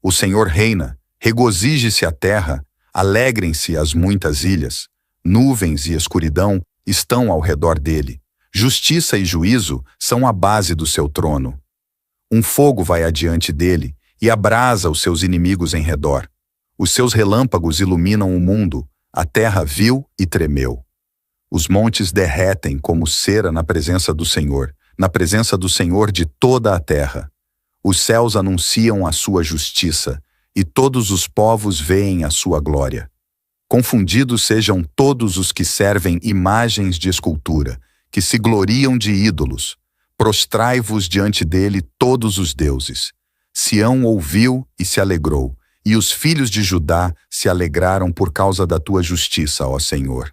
O Senhor reina, regozije-se a terra, alegrem-se as muitas ilhas. Nuvens e escuridão estão ao redor dele. Justiça e juízo são a base do seu trono. Um fogo vai adiante dele e abrasa os seus inimigos em redor. Os seus relâmpagos iluminam o mundo, a terra viu e tremeu. Os montes derretem como cera na presença do Senhor de toda a terra. Os céus anunciam a sua justiça, e todos os povos veem a sua glória. Confundidos sejam todos os que servem imagens de escultura, que se gloriam de ídolos. Prostrai-vos diante dele todos os deuses. Sião ouviu e se alegrou, e os filhos de Judá se alegraram por causa da tua justiça, ó Senhor.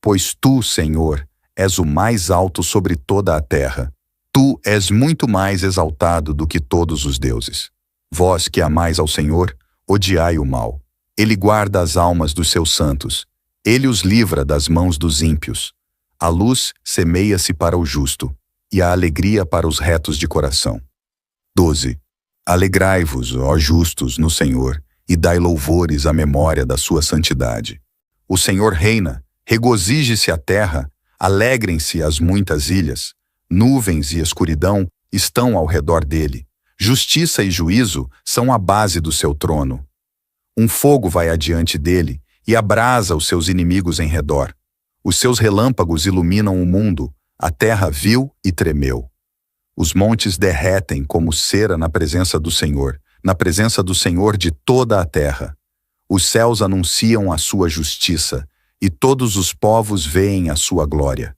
Pois tu, Senhor, és o mais alto sobre toda a terra. Tu és muito mais exaltado do que todos os deuses. Vós que amais ao Senhor, odiai o mal. Ele guarda as almas dos seus santos. Ele os livra das mãos dos ímpios. A luz semeia-se para o justo, e a alegria para os retos de coração. 12. Alegrai-vos, ó justos, no Senhor, e dai louvores à memória da sua santidade. O Senhor reina, regozije-se a terra, alegrem-se as muitas ilhas. Nuvens e escuridão estão ao redor dele. Justiça e juízo são a base do seu trono. Um fogo vai adiante dele e abrasa os seus inimigos em redor. Os seus relâmpagos iluminam o mundo, a terra viu e tremeu. Os montes derretem como cera na presença do Senhor de toda a terra. Os céus anunciam a sua justiça, e todos os povos veem a sua glória.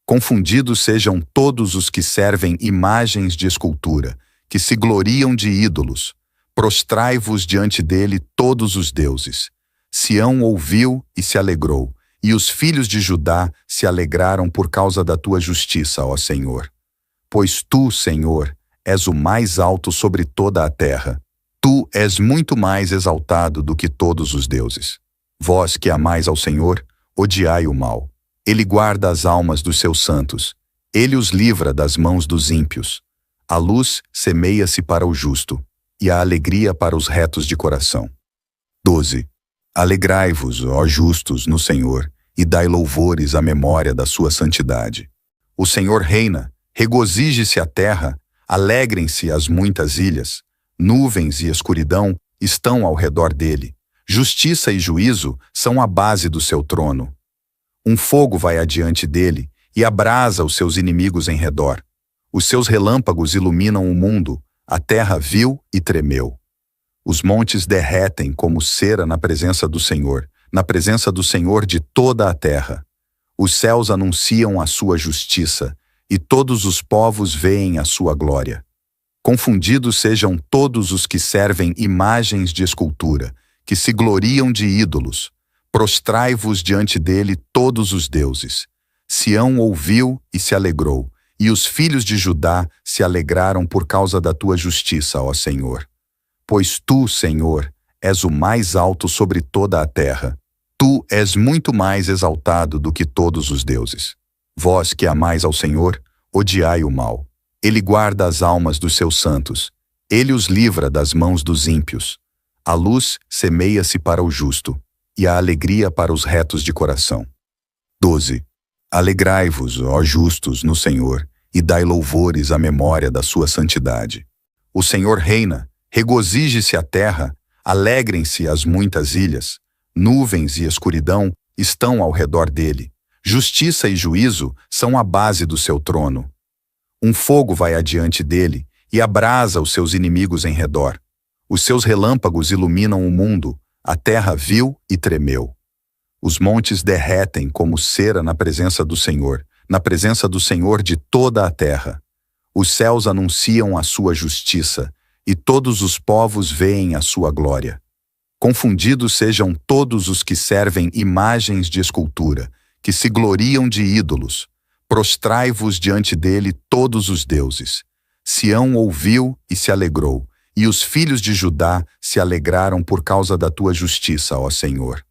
Confundidos sejam todos os que servem imagens de escultura, que se gloriam de ídolos. Prostrai-vos diante dele todos os deuses. Sião ouviu e se alegrou, e os filhos de Judá se alegraram por causa da tua justiça, ó Senhor. Pois tu, Senhor, és o mais alto sobre toda a terra. Tu és muito mais exaltado do que todos os deuses. Vós que amais ao Senhor, odiai o mal. Ele guarda as almas dos seus santos. Ele os livra das mãos dos ímpios. A luz semeia-se para o justo, e a alegria para os retos de coração. 12. Alegrai-vos, ó justos, no Senhor, e dai louvores à memória da sua santidade. O Senhor reina, regozije-se a terra, alegrem-se as muitas ilhas. Nuvens e escuridão estão ao redor dele. Justiça e juízo são a base do seu trono. Um fogo vai adiante dele e abrasa os seus inimigos em redor. Os seus relâmpagos iluminam o mundo, a terra viu e tremeu. Os montes derretem como cera na presença do Senhor de toda a terra. Os céus anunciam a sua justiça, e todos os povos veem a sua glória. Confundidos sejam todos os que servem imagens de escultura, que se gloriam de ídolos. Prostrai-vos diante dele todos os deuses. Sião ouviu e se alegrou, e os filhos de Judá se alegraram por causa da tua justiça, ó Senhor. Pois tu, Senhor, és o mais alto sobre toda a terra. Tu és muito mais exaltado do que todos os deuses. Vós que amais ao Senhor, odiai o mal. Ele guarda as almas dos seus santos. Ele os livra das mãos dos ímpios. A luz semeia-se para o justo, e a alegria para os retos de coração. 12. Alegrai-vos, ó justos, no Senhor, e dai louvores à memória da sua santidade. O Senhor reina, regozije-se a terra, alegrem-se as muitas ilhas. Nuvens e escuridão estão ao redor dele. Justiça e juízo são a base do seu trono. Um fogo vai adiante dele e abrasa os seus inimigos em redor. Os seus relâmpagos iluminam o mundo, a terra viu e tremeu. Os montes derretem como cera na presença do Senhor de toda a terra. Os céus anunciam a sua justiça, e todos os povos veem a sua glória. Confundidos sejam todos os que servem imagens de escultura, que se gloriam de ídolos. Prostrai-vos diante dele todos os deuses. Sião ouviu e se alegrou, e os filhos de Judá se alegraram por causa da tua justiça, ó Senhor.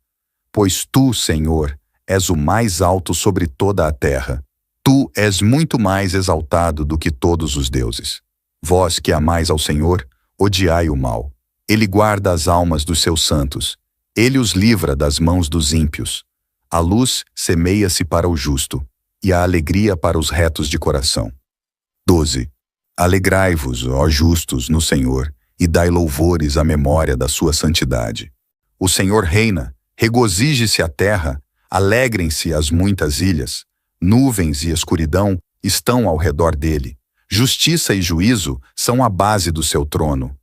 Pois tu, Senhor, és o mais alto sobre toda a terra. Tu és muito mais exaltado do que todos os deuses. Vós que amais ao Senhor, odiai o mal. Ele guarda as almas dos seus santos. Ele os livra das mãos dos ímpios. A luz semeia-se para o justo, e a alegria para os retos de coração. 12. Alegrai-vos, ó justos, no Senhor, e dai louvores à memória da sua santidade. O Senhor reina, regozije-se a terra, alegrem-se as muitas ilhas. Nuvens e escuridão estão ao redor dele. Justiça e juízo são a base do seu trono.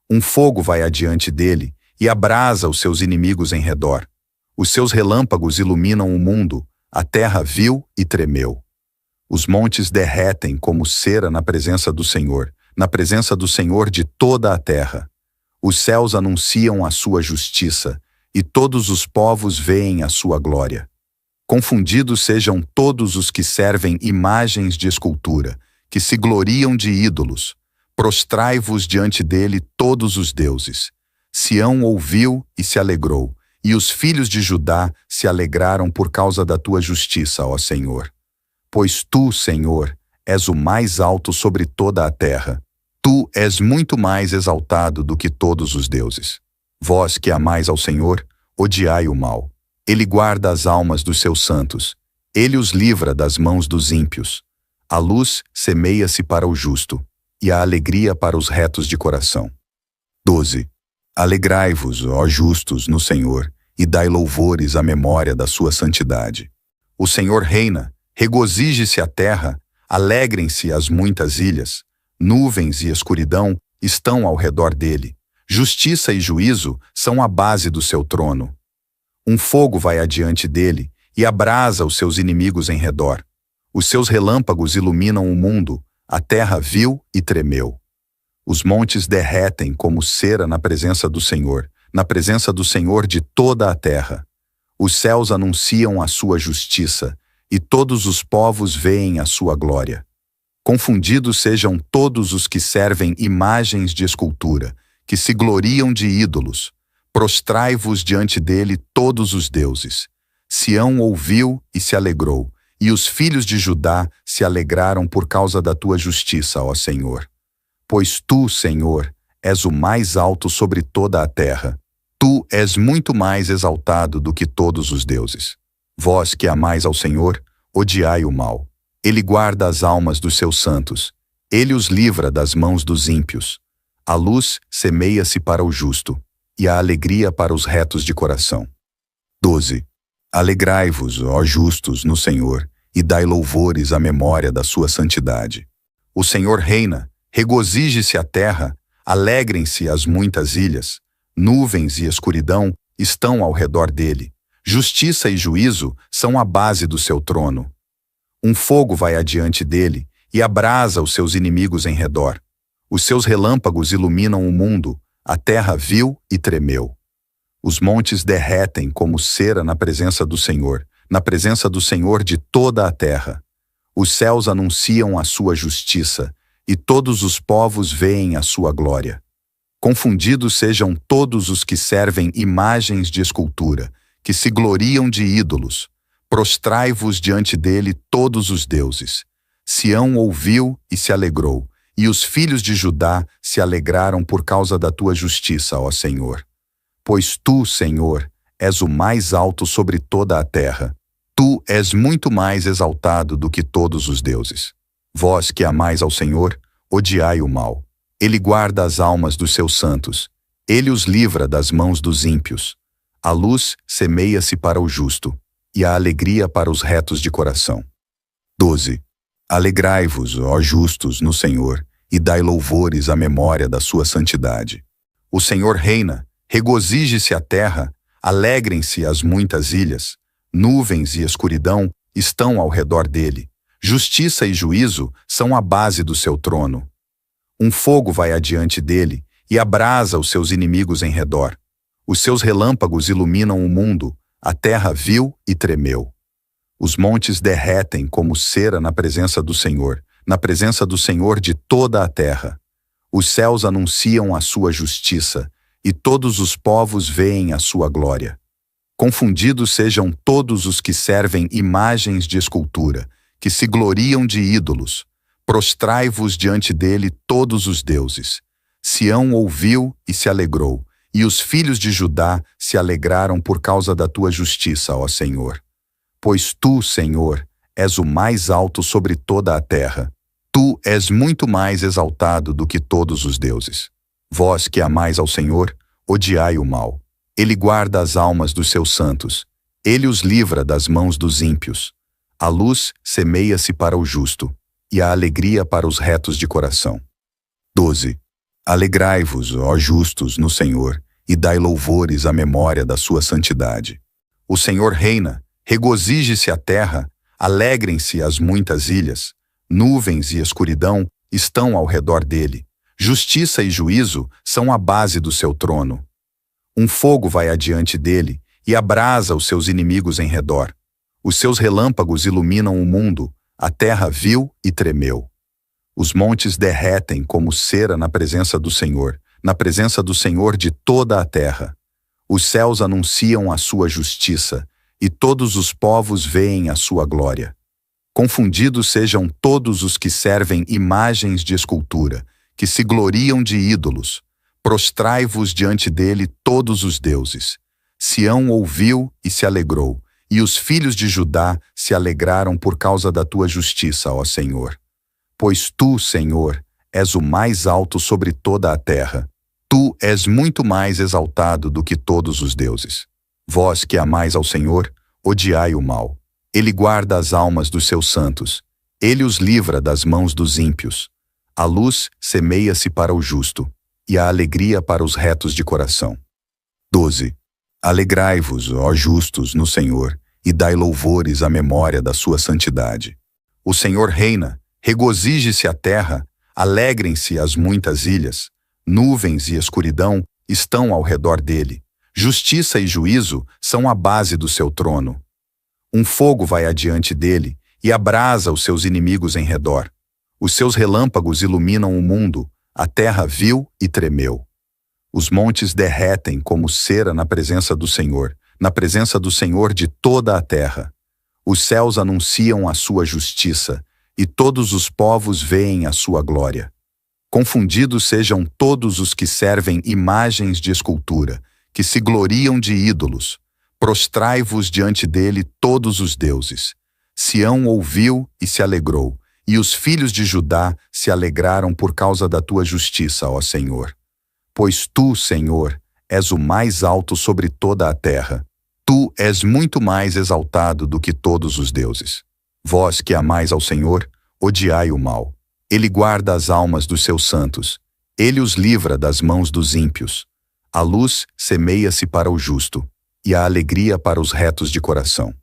Um fogo vai adiante dele e abrasa os seus inimigos em redor. Os seus relâmpagos iluminam o mundo, a terra viu e tremeu. Os montes derretem como cera na presença do Senhor de toda a terra. Os céus anunciam a sua justiça, e todos os povos veem a sua glória. Confundidos sejam todos os que servem imagens de escultura, que se gloriam de ídolos. Prostrai-vos diante dele todos os deuses. Sião ouviu e se alegrou, e os filhos de Judá se alegraram por causa da tua justiça, ó Senhor. Pois tu, Senhor, és o mais alto sobre toda a terra. Tu és muito mais exaltado do que todos os deuses. Vós que amais ao Senhor, odiai o mal. Ele guarda as almas dos seus santos. Ele os livra das mãos dos ímpios. A luz semeia-se para o justo, e a alegria para os retos de coração. 12. Alegrai-vos, ó justos, no Senhor, e dai louvores à memória da sua santidade. O Senhor reina, regozije-se a terra, alegrem-se as muitas ilhas. Nuvens e escuridão estão ao redor dele. Justiça e juízo são a base do seu trono. Um fogo vai adiante dele e abrasa os seus inimigos em redor. Os seus relâmpagos iluminam o mundo, a terra viu e tremeu. Os montes derretem como cera na presença do Senhor de toda a terra. Os céus anunciam a sua justiça, e todos os povos veem a sua glória. Confundidos sejam todos os que servem imagens de escultura, que se gloriam de ídolos. Prostrai-vos diante dele todos os deuses. Sião ouviu e se alegrou, e os filhos de Judá se alegraram por causa da tua justiça, ó Senhor. Pois tu, Senhor, és o mais alto sobre toda a terra. Tu és muito mais exaltado do que todos os deuses. Vós que amais ao Senhor, odiai o mal. Ele guarda as almas dos seus santos. Ele os livra das mãos dos ímpios. A luz semeia-se para o justo, e a alegria para os retos de coração. 12. Alegrai-vos, ó justos, no Senhor, e dai louvores à memória da sua santidade. O Senhor reina, regozije-se a terra, alegrem-se as muitas ilhas. Nuvens e escuridão estão ao redor dele. Justiça e juízo são a base do seu trono. Um fogo vai adiante dele e abrasa os seus inimigos em redor. Os seus relâmpagos iluminam o mundo, a terra viu e tremeu. Os montes derretem como cera na presença do Senhor de toda a terra. Os céus anunciam a sua justiça, e todos os povos veem a sua glória. Confundidos sejam todos os que servem imagens de escultura, que se gloriam de ídolos. Prostrai-vos diante dele todos os deuses. Sião ouviu e se alegrou, e os filhos de Judá se alegraram por causa da tua justiça, ó Senhor. Pois tu, Senhor, és o mais alto sobre toda a terra. Tu és muito mais exaltado do que todos os deuses. Vós que amais ao Senhor, odiai o mal. Ele guarda as almas dos seus santos. Ele os livra das mãos dos ímpios. A luz semeia-se para o justo, e a alegria para os retos de coração. 12. Alegrai-vos, ó justos, no Senhor, e dai louvores à memória da sua santidade. O Senhor reina, regozije-se a terra, alegrem-se as muitas ilhas. Nuvens e escuridão estão ao redor dele. Justiça e juízo são a base do seu trono. Um fogo vai adiante dele e abrasa os seus inimigos em redor. Os seus relâmpagos iluminam o mundo, a terra viu e tremeu. Os montes derretem como cera na presença do Senhor de toda a terra. Os céus anunciam a sua justiça, e todos os povos veem a sua glória. Confundidos sejam todos os que servem imagens de escultura, que se gloriam de ídolos. Prostrai-vos diante dele todos os deuses. Sião ouviu e se alegrou, e os filhos de Judá se alegraram por causa da tua justiça, ó Senhor. Pois tu, Senhor, és o mais alto sobre toda a terra. Tu és muito mais exaltado do que todos os deuses. Vós que amais ao Senhor, odiai o mal. Ele guarda as almas dos seus santos. Ele os livra das mãos dos ímpios. A luz semeia-se para o justo, e a alegria para os retos de coração. 12. Alegrai-vos, ó justos, no Senhor, e dai louvores à memória da sua santidade. O Senhor reina, regozije-se a terra, alegrem-se as muitas ilhas. Nuvens e escuridão estão ao redor dele. Justiça e juízo são a base do seu trono. Um fogo vai adiante dele e abrasa os seus inimigos em redor. Os seus relâmpagos iluminam o mundo, a terra viu e tremeu. Os montes derretem como cera na presença do Senhor de toda a terra. Os céus anunciam a sua justiça, e todos os povos veem a sua glória. Confundidos sejam todos os que servem imagens de escultura, que se gloriam de ídolos. Prostrai-vos diante dele todos os deuses. Sião ouviu e se alegrou, e os filhos de Judá se alegraram por causa da tua justiça, ó Senhor. Pois tu, Senhor, és o mais alto sobre toda a terra. Tu és muito mais exaltado do que todos os deuses. Vós que amais ao Senhor, odiai o mal. Ele guarda as almas dos seus santos. Ele os livra das mãos dos ímpios. A luz semeia-se para o justo, e a alegria para os retos de coração. 12. Alegrai-vos, ó justos, no Senhor, e dai louvores à memória da sua santidade. O Senhor reina, regozije-se a terra, alegrem-se as muitas ilhas. Nuvens e escuridão estão ao redor dele. Justiça e juízo são a base do seu trono. Um fogo vai adiante dele e abrasa os seus inimigos em redor. Os seus relâmpagos iluminam o mundo, a terra viu e tremeu. Os montes derretem como cera na presença do Senhor de toda a terra. Os céus anunciam a sua justiça, e todos os povos veem a sua glória. Confundidos sejam todos os que servem imagens de escultura, que se gloriam de ídolos. Prostrai-vos diante dele todos os deuses. Sião ouviu e se alegrou, e os filhos de Judá se alegraram por causa da tua justiça, ó Senhor. Pois tu, Senhor, és o mais alto sobre toda a terra. Tu és muito mais exaltado do que todos os deuses. Vós que amais ao Senhor, odiai o mal. Ele guarda as almas dos seus santos. Ele os livra das mãos dos ímpios. A luz semeia-se para o justo, e a alegria para os retos de coração.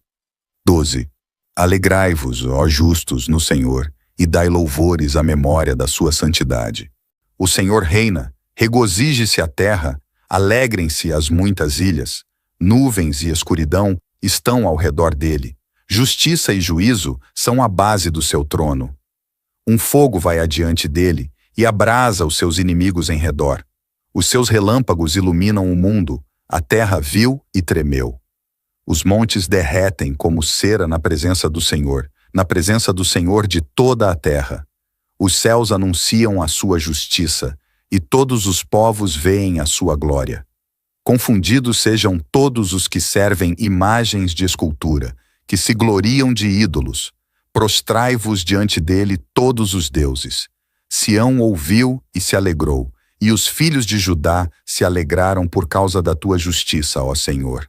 12. Alegrai-vos, ó justos, no Senhor, e dai louvores à memória da sua santidade. O Senhor reina, regozije-se a terra, alegrem-se as muitas ilhas. Nuvens e escuridão estão ao redor dele. Justiça e juízo são a base do seu trono. Um fogo vai adiante dele e abrasa os seus inimigos em redor. Os seus relâmpagos iluminam o mundo, a terra viu e tremeu. Os montes derretem como cera na presença do Senhor de toda a terra. Os céus anunciam a sua justiça, e todos os povos veem a sua glória. Confundidos sejam todos os que servem imagens de escultura, que se gloriam de ídolos. Prostrai-vos diante dele todos os deuses. Sião ouviu e se alegrou, e os filhos de Judá se alegraram por causa da tua justiça, ó Senhor.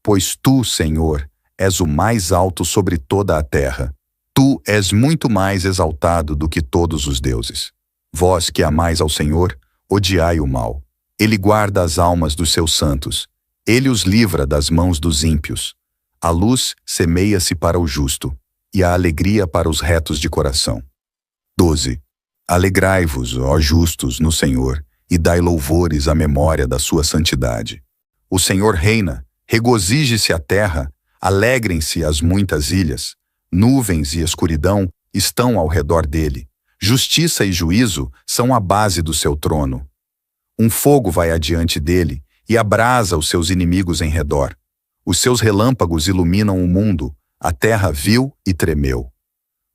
Pois tu, Senhor, és o mais alto sobre toda a terra. Tu és muito mais exaltado do que todos os deuses. Vós que amais ao Senhor, odiai o mal. Ele guarda as almas dos seus santos. Ele os livra das mãos dos ímpios. A luz semeia-se para o justo, e a alegria para os retos de coração. 12. Alegrai-vos, ó justos, no Senhor, e dai louvores à memória da sua santidade. O Senhor reina, regozije-se a terra, alegrem-se as muitas ilhas. Nuvens e escuridão estão ao redor dele. Justiça e juízo são a base do seu trono. Um fogo vai adiante dele e abrasa os seus inimigos em redor. Os seus relâmpagos iluminam o mundo, a terra viu e tremeu.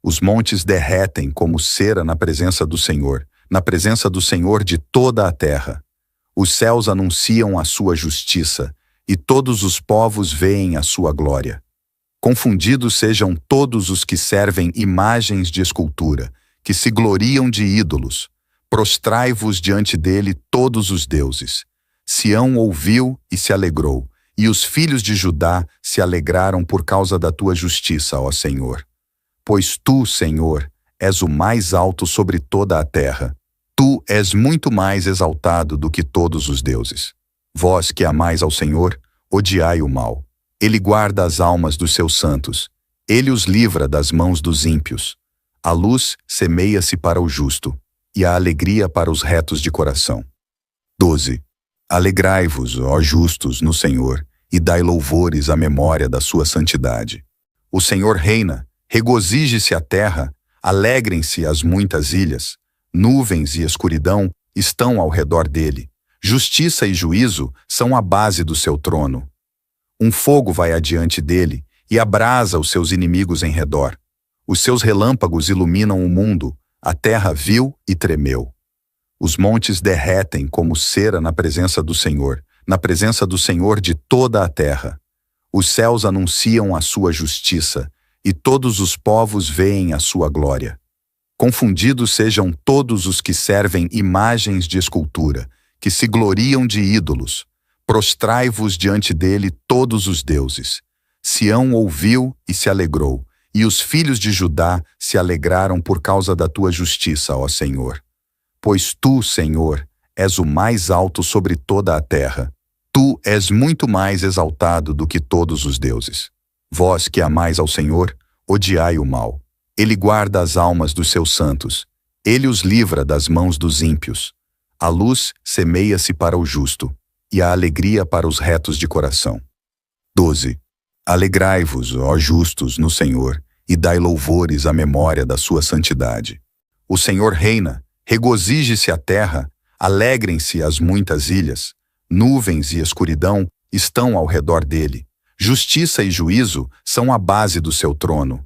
Os montes derretem como cera na presença do na presença do Senhor de toda a terra. Os céus anunciam a sua justiça, e todos os povos veem a sua glória. Confundidos sejam todos os que servem imagens de escultura, que se gloriam de ídolos. Prostrai-vos diante dele todos os deuses. Sião ouviu e se alegrou, e os filhos de Judá se alegraram por causa da tua justiça, ó Senhor. Pois tu, Senhor, és o mais alto sobre toda a terra. Tu és muito mais exaltado do que todos os deuses. Vós que amais ao Senhor, odiai o mal. Ele guarda as almas dos seus santos. Ele os livra das mãos dos ímpios. A luz semeia-se para o justo, e a alegria para os retos de coração. 12. Alegrai-vos, ó justos, no Senhor, e dai louvores à memória da sua santidade. O Senhor reina, regozije-se a terra, alegrem-se as muitas ilhas. Nuvens e escuridão estão ao redor dele. Justiça e juízo são a base do seu trono. Um fogo vai adiante dele e abrasa os seus inimigos em redor. Os seus relâmpagos iluminam o mundo, a terra viu e tremeu. Os montes derretem como cera na presença do Senhor de toda a terra. Os céus anunciam a sua justiça, e todos os povos veem a sua glória. Confundidos sejam todos os que servem imagens de escultura, que se gloriam de ídolos. Prostrai-vos diante dele todos os deuses. Sião ouviu e se alegrou, e os filhos de Judá se alegraram por causa da tua justiça, ó Senhor. Pois tu, Senhor, és o mais alto sobre toda a terra. Tu és muito mais exaltado do que todos os deuses. Vós que amais ao Senhor, odiai o mal. Ele guarda as almas dos seus santos. Ele os livra das mãos dos ímpios. A luz semeia-se para o justo, e a alegria para os retos de coração. 12. Alegrai-vos, ó justos, no Senhor, e dai louvores à memória da sua santidade. O Senhor reina, regozije-se a terra, alegrem-se as muitas ilhas. Nuvens e escuridão estão ao redor dele. Justiça e juízo são a base do seu trono.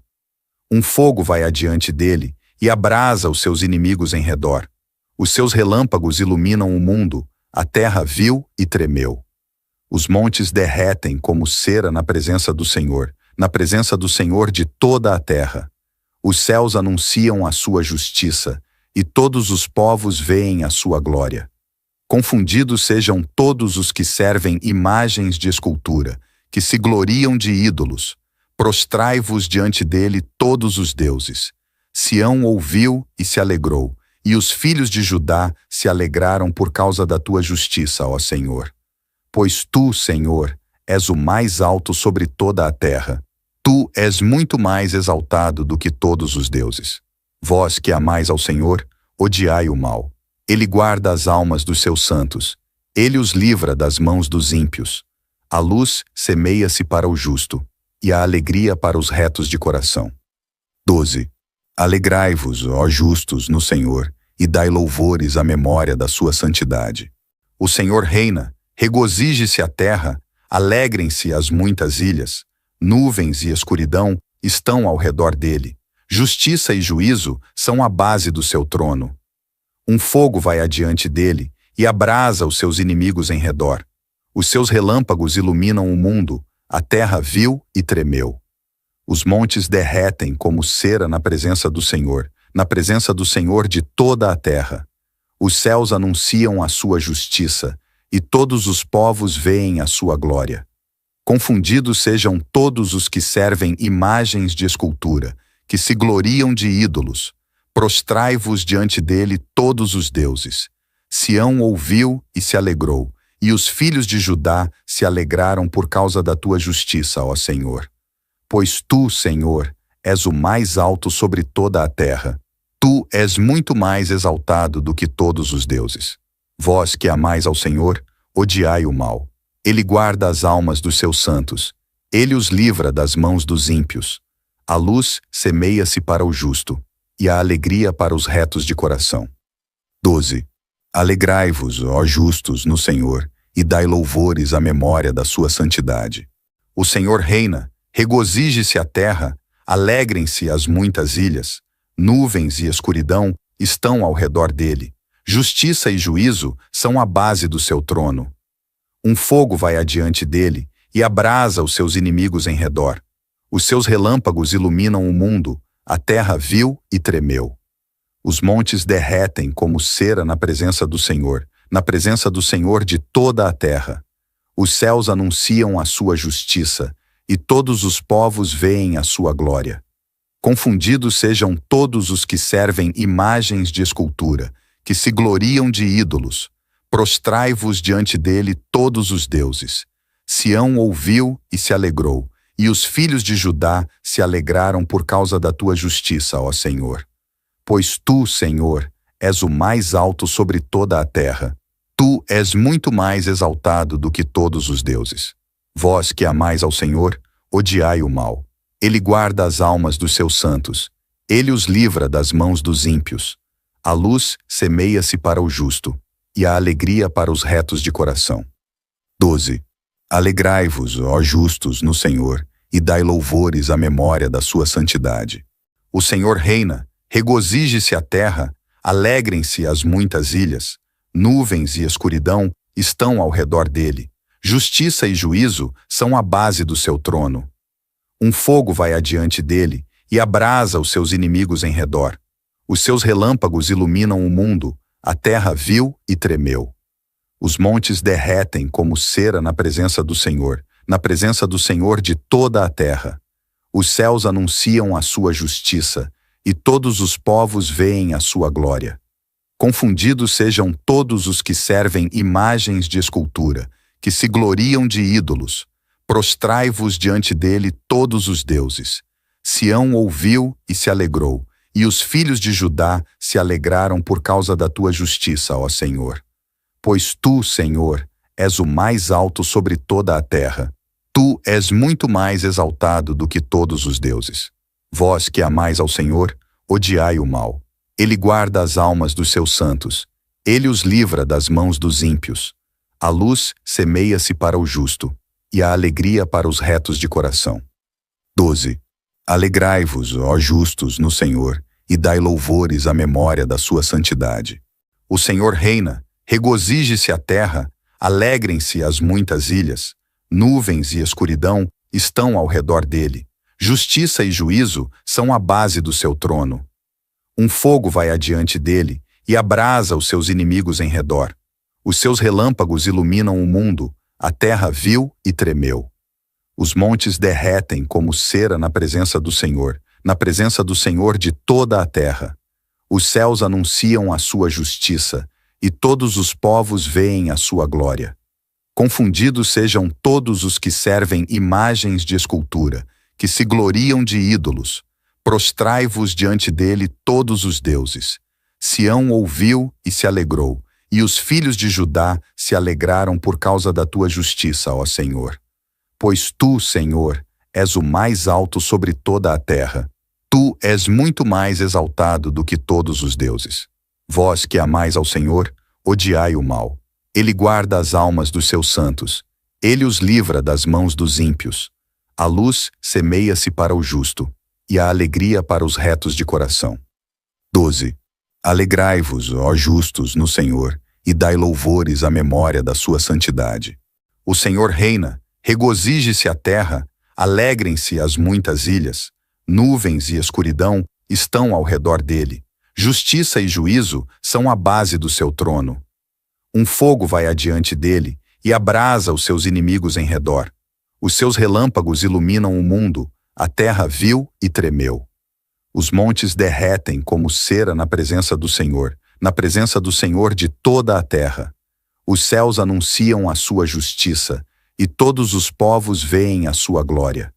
Um fogo vai adiante dele e abrasa os seus inimigos em redor. Os seus relâmpagos iluminam o mundo, a terra viu e tremeu. Os montes derretem como cera na presença do Senhor de toda a terra. Os céus anunciam a sua justiça, e todos os povos veem a sua glória. Confundidos sejam todos os que servem imagens de escultura, que se gloriam de ídolos. Prostrai-vos diante dele todos os deuses. Sião ouviu e se alegrou, e os filhos de Judá se alegraram por causa da tua justiça, ó Senhor. Pois tu, Senhor, és o mais alto sobre toda a terra. Tu és muito mais exaltado do que todos os deuses. Vós que amais ao Senhor, odiai o mal. Ele guarda as almas dos seus santos. Ele os livra das mãos dos ímpios. A luz semeia-se para o justo, e a alegria para os retos de coração. 12. Alegrai-vos, ó justos, no Senhor, e dai louvores à memória da sua santidade. O Senhor reina, regozije-se a terra, alegrem-se as muitas ilhas. Nuvens e escuridão estão ao redor dele. Justiça e juízo são a base do seu trono. Um fogo vai adiante dele e abrasa os seus inimigos em redor. Os seus relâmpagos iluminam o mundo, a terra viu e tremeu. Os montes derretem como cera na presença do Senhor de toda a terra. Os céus anunciam a sua justiça, e todos os povos veem a sua glória. Confundidos sejam todos os que servem imagens de escultura, que se gloriam de ídolos. Prostrai-vos diante dele todos os deuses. Sião ouviu e se alegrou, e os filhos de Judá se alegraram por causa da tua justiça, ó Senhor. Pois tu, Senhor, és o mais alto sobre toda a terra. Tu és muito mais exaltado do que todos os deuses. Vós que amais ao Senhor, odiai o mal. Ele guarda as almas dos seus santos. Ele os livra das mãos dos ímpios. A luz semeia-se para o justo, e a alegria para os retos de coração. 12. Alegrai-vos, ó justos, no Senhor, e dai louvores à memória da sua santidade. O Senhor reina, regozije-se a terra, alegrem-se as muitas ilhas. Nuvens e escuridão estão ao redor dele. Justiça e juízo são a base do seu trono. Um fogo vai adiante dele e abrasa os seus inimigos em redor. Os seus relâmpagos iluminam o mundo, a terra viu e tremeu. Os montes derretem como cera na presença do Senhor de toda a terra. Os céus anunciam a sua justiça, e todos os povos veem a sua glória. Confundidos sejam todos os que servem imagens de escultura, que se gloriam de ídolos. Prostrai-vos diante dele todos os deuses. Sião ouviu e se alegrou, e os filhos de Judá se alegraram por causa da tua justiça, ó Senhor. Pois tu, Senhor, és o mais alto sobre toda a terra. Tu és muito mais exaltado do que todos os deuses. Vós que amais ao Senhor, odiai o mal. Ele guarda as almas dos seus santos. Ele os livra das mãos dos ímpios. A luz semeia-se para o justo, e a alegria para os retos de coração. 12. Alegrai-vos, ó justos, no Senhor, e dai louvores à memória da sua santidade. O Senhor reina, regozije-se a terra, alegrem-se as muitas ilhas. Nuvens e escuridão estão ao redor dele. Justiça e juízo são a base do seu trono. Um fogo vai adiante dele e abrasa os seus inimigos em redor. Os seus relâmpagos iluminam o mundo, a terra viu e tremeu. Os montes derretem como cera na presença do Senhor de toda a terra. Os céus anunciam a sua justiça, e todos os povos veem a sua glória. Confundidos sejam todos os que servem imagens de escultura, que se gloriam de ídolos. Prostrai-vos diante dele todos os deuses. Sião ouviu e se alegrou, e os filhos de Judá se alegraram por causa da tua justiça, ó Senhor. Pois tu, Senhor, és o mais alto sobre toda a terra. Tu és muito mais exaltado do que todos os deuses. Vós que amais ao Senhor, odiai o mal. Ele guarda as almas dos seus santos. Ele os livra das mãos dos ímpios. A luz semeia-se para o justo, e a alegria para os retos de coração. 12. Alegrai-vos, ó justos, no Senhor, e dai louvores à memória da sua santidade. O Senhor reina, regozije-se a terra, alegrem-se as muitas ilhas. Nuvens e escuridão estão ao redor dele. Justiça e juízo são a base do seu trono. Um fogo vai adiante dele e abrasa os seus inimigos em redor. Os seus relâmpagos iluminam o mundo, a terra viu e tremeu. Os montes derretem como cera na presença do Senhor de toda a terra. Os céus anunciam a sua justiça, e todos os povos veem a sua glória. Confundidos sejam todos os que servem imagens de escultura, que se gloriam de ídolos. Prostrai-vos diante dele todos os deuses. Sião ouviu e se alegrou, e os filhos de Judá se alegraram por causa da tua justiça, ó Senhor. Pois tu, Senhor, és o mais alto sobre toda a terra. Tu és muito mais exaltado do que todos os deuses. Vós que amais ao Senhor, odiai o mal. Ele guarda as almas dos seus santos. Ele os livra das mãos dos ímpios. A luz semeia-se para o justo, e a alegria para os retos de coração. 12. Alegrai-vos, ó justos, no Senhor, e dai louvores à memória da sua santidade. O Senhor reina, regozije-se a terra, alegrem-se as muitas ilhas. Nuvens e escuridão estão ao redor dele. Justiça e juízo são a base do seu trono. Um fogo vai adiante dele e abrasa os seus inimigos em redor. Os seus relâmpagos iluminam o mundo, a terra viu e tremeu. Os montes derretem como cera na presença do Senhor de toda a terra. Os céus anunciam a sua justiça, e todos os povos veem a sua glória.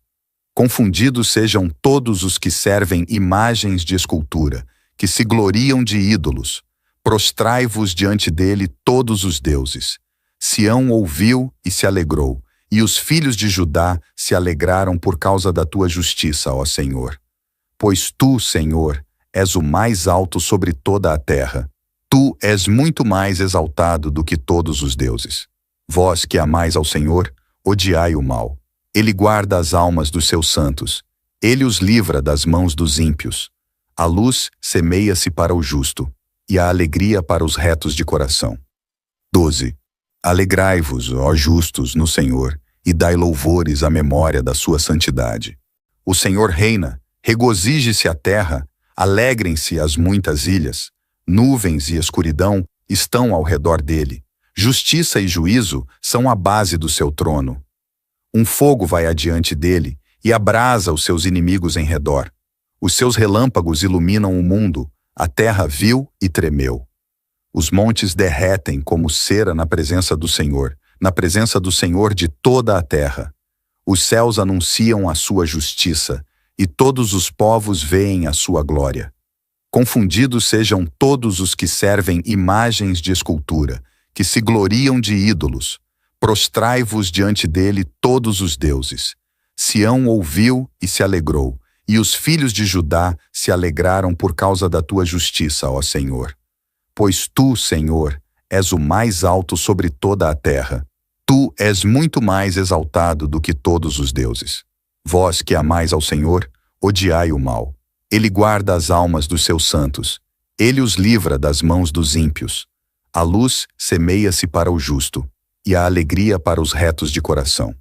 Confundidos sejam todos os que servem imagens de escultura, que se gloriam de ídolos. Prostrai-vos diante dele todos os deuses. Sião ouviu e se alegrou, e os filhos de Judá se alegraram por causa da tua justiça, ó Senhor. Pois tu, Senhor, és o mais alto sobre toda a terra. Tu és muito mais exaltado do que todos os deuses. Vós que amais ao Senhor, odiai o mal. Ele guarda as almas dos seus santos. Ele os livra das mãos dos ímpios. A luz semeia-se para o justo, e a alegria para os retos de coração. 12. Alegrai-vos, ó justos, no Senhor, e dai louvores à memória da sua santidade. O Senhor reina, regozije-se a terra, alegrem-se as muitas ilhas, nuvens e escuridão estão ao redor dele. Justiça e juízo são a base do seu trono. Um fogo vai adiante dele e abrasa os seus inimigos em redor. Os seus relâmpagos iluminam o mundo, a terra viu e tremeu. Os montes derretem como cera na presença do Senhor de toda a terra. Os céus anunciam a sua justiça, e todos os povos veem a sua glória. Confundidos sejam todos os que servem imagens de escultura, que se gloriam de ídolos. Prostrai-vos diante dele todos os deuses. Sião ouviu e se alegrou, e os filhos de Judá se alegraram por causa da tua justiça, ó Senhor. Pois tu, Senhor, és o mais alto sobre toda a terra. Tu és muito mais exaltado do que todos os deuses. Vós que amais ao Senhor, odiai o mal. Ele guarda as almas dos seus santos. Ele os livra das mãos dos ímpios. A luz semeia-se para o justo, e a alegria para os retos de coração.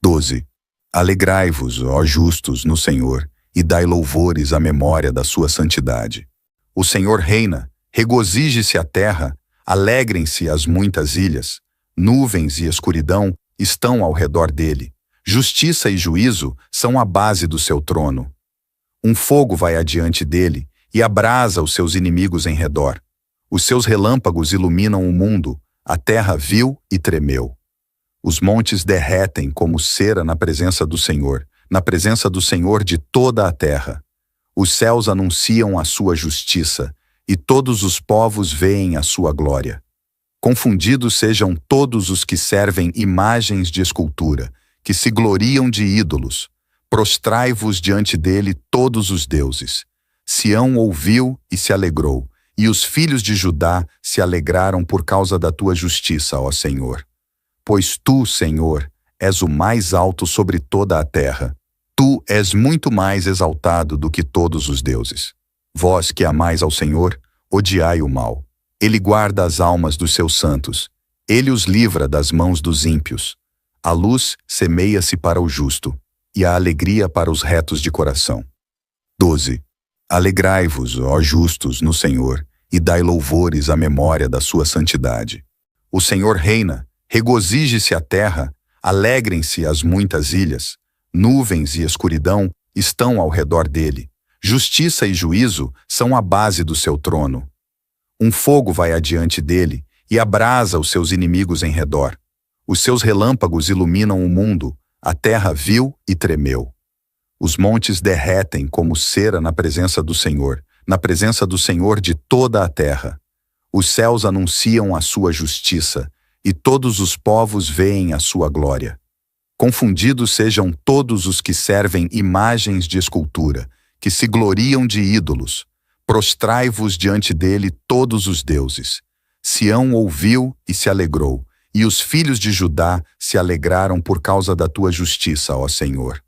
12. Alegrai-vos, ó justos, no Senhor, e dai louvores à memória da sua santidade. O Senhor reina, regozije-se a terra, alegrem-se as muitas ilhas, nuvens e escuridão estão ao redor dele. Justiça e juízo são a base do seu trono. Um fogo vai adiante dele e abrasa os seus inimigos em redor. Os seus relâmpagos iluminam o mundo, a terra viu e tremeu. Os montes derretem como cera na presença do Senhor de toda a terra. Os céus anunciam a sua justiça, e todos os povos veem a sua glória. Confundidos sejam todos os que servem imagens de escultura, que se gloriam de ídolos. Prostrai-vos diante dele todos os deuses. Sião ouviu e se alegrou, e os filhos de Judá se alegraram por causa da tua justiça, ó Senhor. Pois tu, Senhor, és o mais alto sobre toda a terra. Tu és muito mais exaltado do que todos os deuses. Vós que amais ao Senhor, odiai o mal. Ele guarda as almas dos seus santos. Ele os livra das mãos dos ímpios. A luz semeia-se para o justo, e a alegria para os retos de coração. 12. Alegrai-vos, ó justos, no Senhor, e dai louvores à memória da sua santidade. O Senhor reina, regozije-se a terra, alegrem-se as muitas ilhas, nuvens e escuridão estão ao redor dele. Justiça e juízo são a base do seu trono. Um fogo vai adiante dele e abrasa os seus inimigos em redor. Os seus relâmpagos iluminam o mundo, a terra viu e tremeu. Os montes derretem como cera na presença do Senhor de toda a terra. Os céus anunciam a sua justiça, e todos os povos veem a sua glória. Confundidos sejam todos os que servem imagens de escultura, que se gloriam de ídolos. Prostrai-vos diante dele todos os deuses. Sião ouviu e se alegrou, e os filhos de Judá se alegraram por causa da tua justiça, ó Senhor.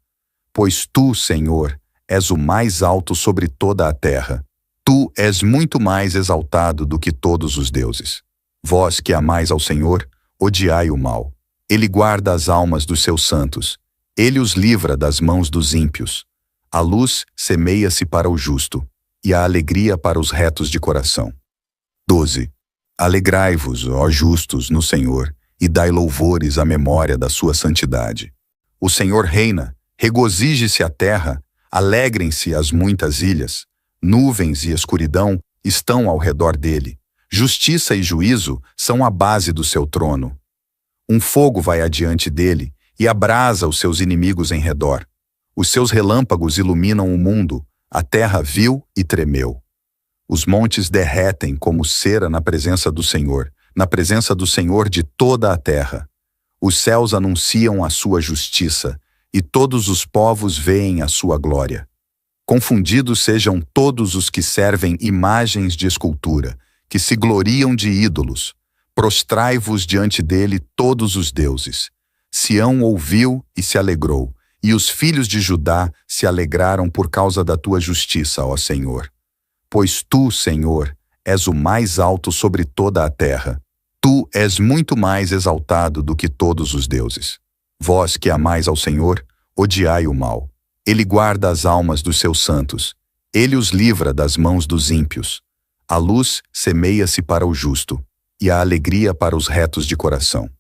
Pois tu, Senhor, és o mais alto sobre toda a terra. Tu és muito mais exaltado do que todos os deuses. Vós que amais ao Senhor, odiai o mal. Ele guarda as almas dos seus santos. Ele os livra das mãos dos ímpios. A luz semeia-se para o justo, e a alegria para os retos de coração. 12. Alegrai-vos, ó justos, no Senhor, e dai louvores à memória da sua santidade. O Senhor reina, regozije-se a terra, alegrem-se as muitas ilhas, nuvens e escuridão estão ao redor dele. Justiça e juízo são a base do seu trono. Um fogo vai adiante dele e abrasa os seus inimigos em redor. Os seus relâmpagos iluminam o mundo, a terra viu e tremeu. Os montes derretem como cera na presença do Senhor de toda a terra. Os céus anunciam a sua justiça, e todos os povos veem a sua glória. Confundidos sejam todos os que servem imagens de escultura, que se gloriam de ídolos. Prostrai-vos diante dele todos os deuses. Sião ouviu e se alegrou, e os filhos de Judá se alegraram por causa da tua justiça, ó Senhor. Pois tu, Senhor, és o mais alto sobre toda a terra. Tu és muito mais exaltado do que todos os deuses. Vós que amais ao Senhor, odiai o mal. Ele guarda as almas dos seus santos. Ele os livra das mãos dos ímpios. A luz semeia-se para o justo, e a alegria para os retos de coração.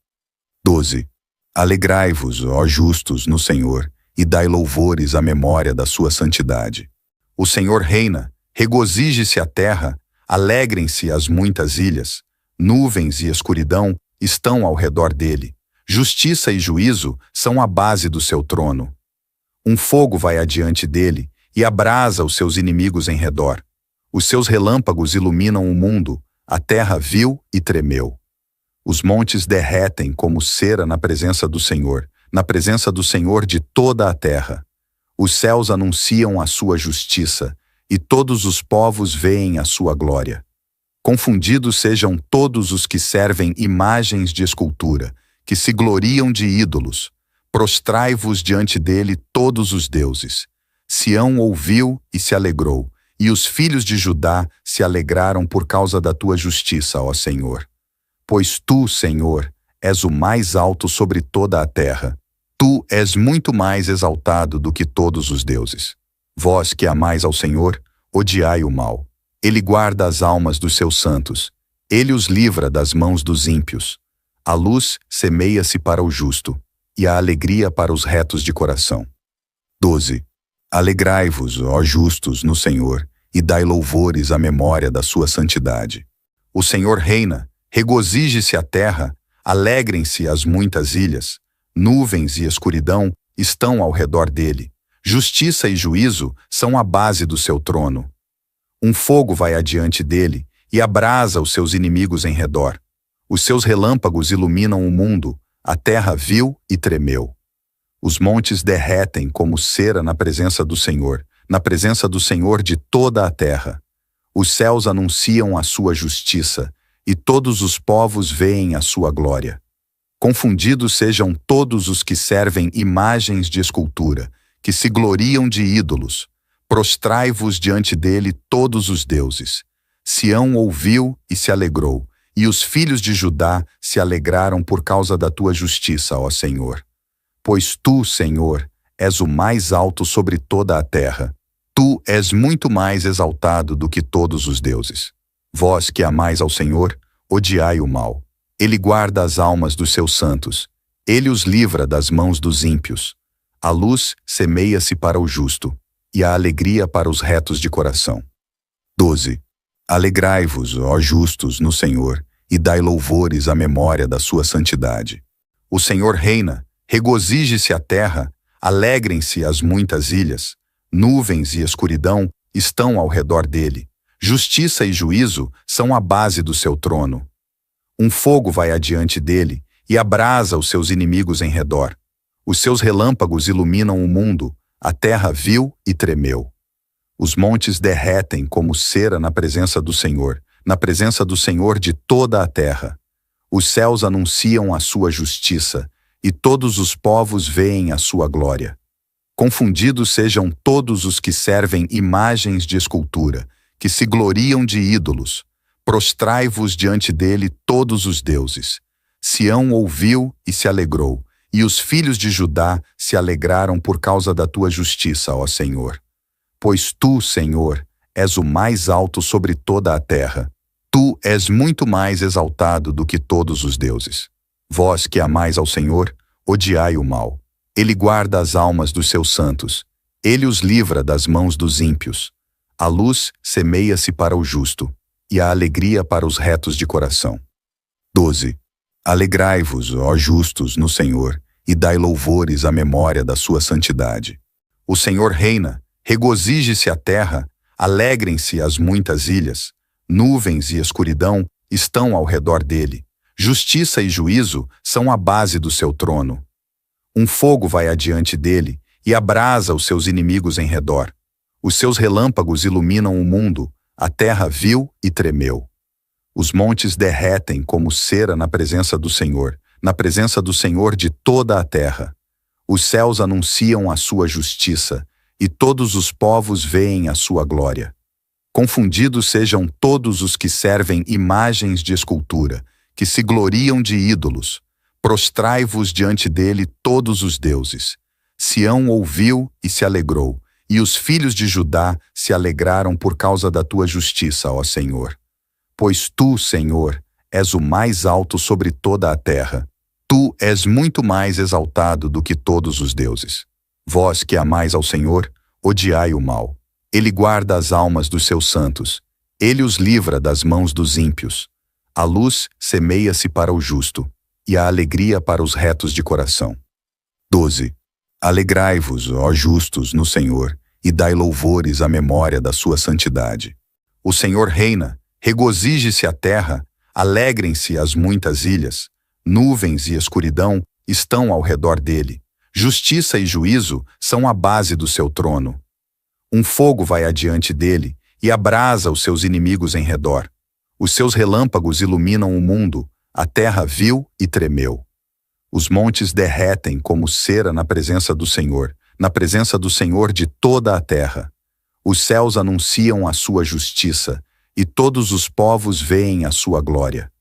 12. Alegrai-vos, ó justos, no Senhor, e dai louvores à memória da sua santidade. O Senhor reina, regozije-se a terra, alegrem-se as muitas ilhas. Nuvens e escuridão estão ao redor dele. Justiça e juízo são a base do seu trono. Um fogo vai adiante dele e abrasa os seus inimigos em redor. Os seus relâmpagos iluminam o mundo, a terra viu e tremeu. Os montes derretem como cera na presença do Senhor de toda a terra. Os céus anunciam a sua justiça, e todos os povos veem a sua glória. Confundidos sejam todos os que servem imagens de escultura, que se gloriam de ídolos. Prostrai-vos diante dele todos os deuses. Sião ouviu e se alegrou, e os filhos de Judá se alegraram por causa da tua justiça, ó Senhor. Pois tu, Senhor, és o mais alto sobre toda a terra. Tu és muito mais exaltado do que todos os deuses. Vós que amais ao Senhor, odiai o mal. Ele guarda as almas dos seus santos. Ele os livra das mãos dos ímpios. A luz semeia-se para o justo, e a alegria para os retos de coração. 12. Alegrai-vos, ó justos, no Senhor, e dai louvores à memória da sua santidade. O Senhor reina, regozije-se a terra, alegrem-se as muitas ilhas. Nuvens e escuridão estão ao redor dele. Justiça e juízo são a base do seu trono. Um fogo vai adiante dele e abrasa os seus inimigos em redor. Os seus relâmpagos iluminam o mundo, a terra viu e tremeu. Os montes derretem como cera na presença do Senhor de toda a terra. Os céus anunciam a sua justiça, e todos os povos veem a sua glória. Confundidos sejam todos os que servem imagens de escultura, que se gloriam de ídolos. Prostrai-vos diante dele todos os deuses. Sião ouviu e se alegrou, e os filhos de Judá se alegraram por causa da tua justiça, ó Senhor. Pois tu, Senhor, és o mais alto sobre toda a terra. Tu és muito mais exaltado do que todos os deuses. Vós que amais ao Senhor, odiai o mal. Ele guarda as almas dos seus santos. Ele os livra das mãos dos ímpios. A luz semeia-se para o justo, e a alegria para os retos de coração. 12. Alegrai-vos, ó justos, no Senhor, e dai louvores à memória da sua santidade. O Senhor reina, regozije-se a terra, alegrem-se as muitas ilhas. Nuvens e escuridão estão ao redor dele. Justiça e juízo são a base do seu trono. Um fogo vai adiante dele e abrasa os seus inimigos em redor. Os seus relâmpagos iluminam o mundo, a terra viu e tremeu. Os montes derretem como cera na presença do Senhor de toda a terra. Os céus anunciam a sua justiça, e todos os povos veem a sua glória. Confundidos sejam todos os que servem imagens de escultura, que se gloriam de ídolos. Prostrai-vos diante dele todos os deuses. Sião ouviu e se alegrou, e os filhos de Judá se alegraram por causa da tua justiça, ó Senhor. Pois tu, Senhor, és o mais alto sobre toda a terra. Tu és muito mais exaltado do que todos os deuses. Vós que amais ao Senhor, odiai o mal. Ele guarda as almas dos seus santos. Ele os livra das mãos dos ímpios. A luz semeia-se para o justo, e a alegria para os retos de coração. 12. Alegrai-vos, ó justos, no Senhor, e dai louvores à memória da sua santidade. O Senhor reina, regozije-se a terra, alegrem-se as muitas ilhas. Nuvens e escuridão estão ao redor dele. Justiça e juízo são a base do seu trono. Um fogo vai adiante dele e abrasa os seus inimigos em redor. Os seus relâmpagos iluminam o mundo, a terra viu e tremeu. Os montes derretem como cera na presença do Senhor de toda a terra. Os céus anunciam a sua justiça, e todos os povos veem a sua glória. Confundidos sejam todos os que servem imagens de escultura, que se gloriam de ídolos. Prostrai-vos diante dele todos os deuses. Sião ouviu e se alegrou, e os filhos de Judá se alegraram por causa da tua justiça, ó Senhor. Pois tu, Senhor, és o mais alto sobre toda a terra. Tu és muito mais exaltado do que todos os deuses. Vós que amais ao Senhor, odiai o mal. Ele guarda as almas dos seus santos. Ele os livra das mãos dos ímpios. A luz semeia-se para o justo, e a alegria para os retos de coração. 12. Alegrai-vos, ó justos, no Senhor, e dai louvores à memória da sua santidade. O Senhor reina, regozije-se a terra, alegrem-se as muitas ilhas. Nuvens e escuridão estão ao redor dele. Justiça e juízo são a base do seu trono. Um fogo vai adiante dele e abrasa os seus inimigos em redor. Os seus relâmpagos iluminam o mundo, a terra viu e tremeu. Os montes derretem como cera na presença do Senhor de toda a terra. Os céus anunciam a sua justiça, e todos os povos veem a sua glória.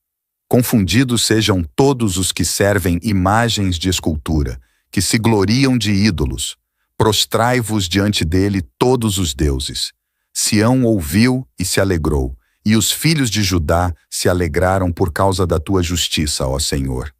Confundidos sejam todos os que servem imagens de escultura, que se gloriam de ídolos. Prostrai-vos diante dele todos os deuses. Sião ouviu e se alegrou, e os filhos de Judá se alegraram por causa da tua justiça, ó Senhor.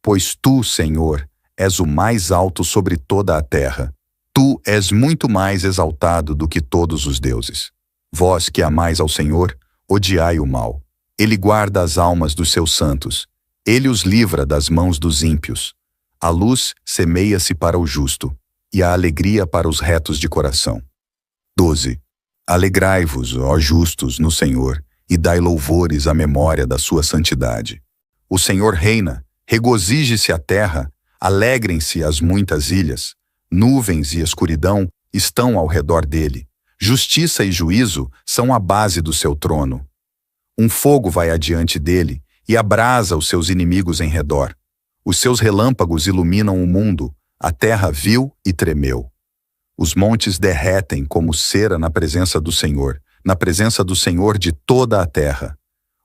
Pois tu, Senhor, és o mais alto sobre toda a terra. Tu és muito mais exaltado do que todos os deuses. Vós que amais ao Senhor, odiai o mal. Ele guarda as almas dos seus santos. Ele os livra das mãos dos ímpios. A luz semeia-se para o justo, e a alegria para os retos de coração. 12. Alegrai-vos, ó justos, no Senhor, e dai louvores à memória da sua santidade. O Senhor reina, regozije-se a terra, alegrem-se as muitas ilhas. Nuvens e escuridão estão ao redor dele. Justiça e juízo são a base do seu trono. Um fogo vai adiante dele e abrasa os seus inimigos em redor. Os seus relâmpagos iluminam o mundo, a terra viu e tremeu. Os montes derretem como cera na presença do Senhor de toda a terra.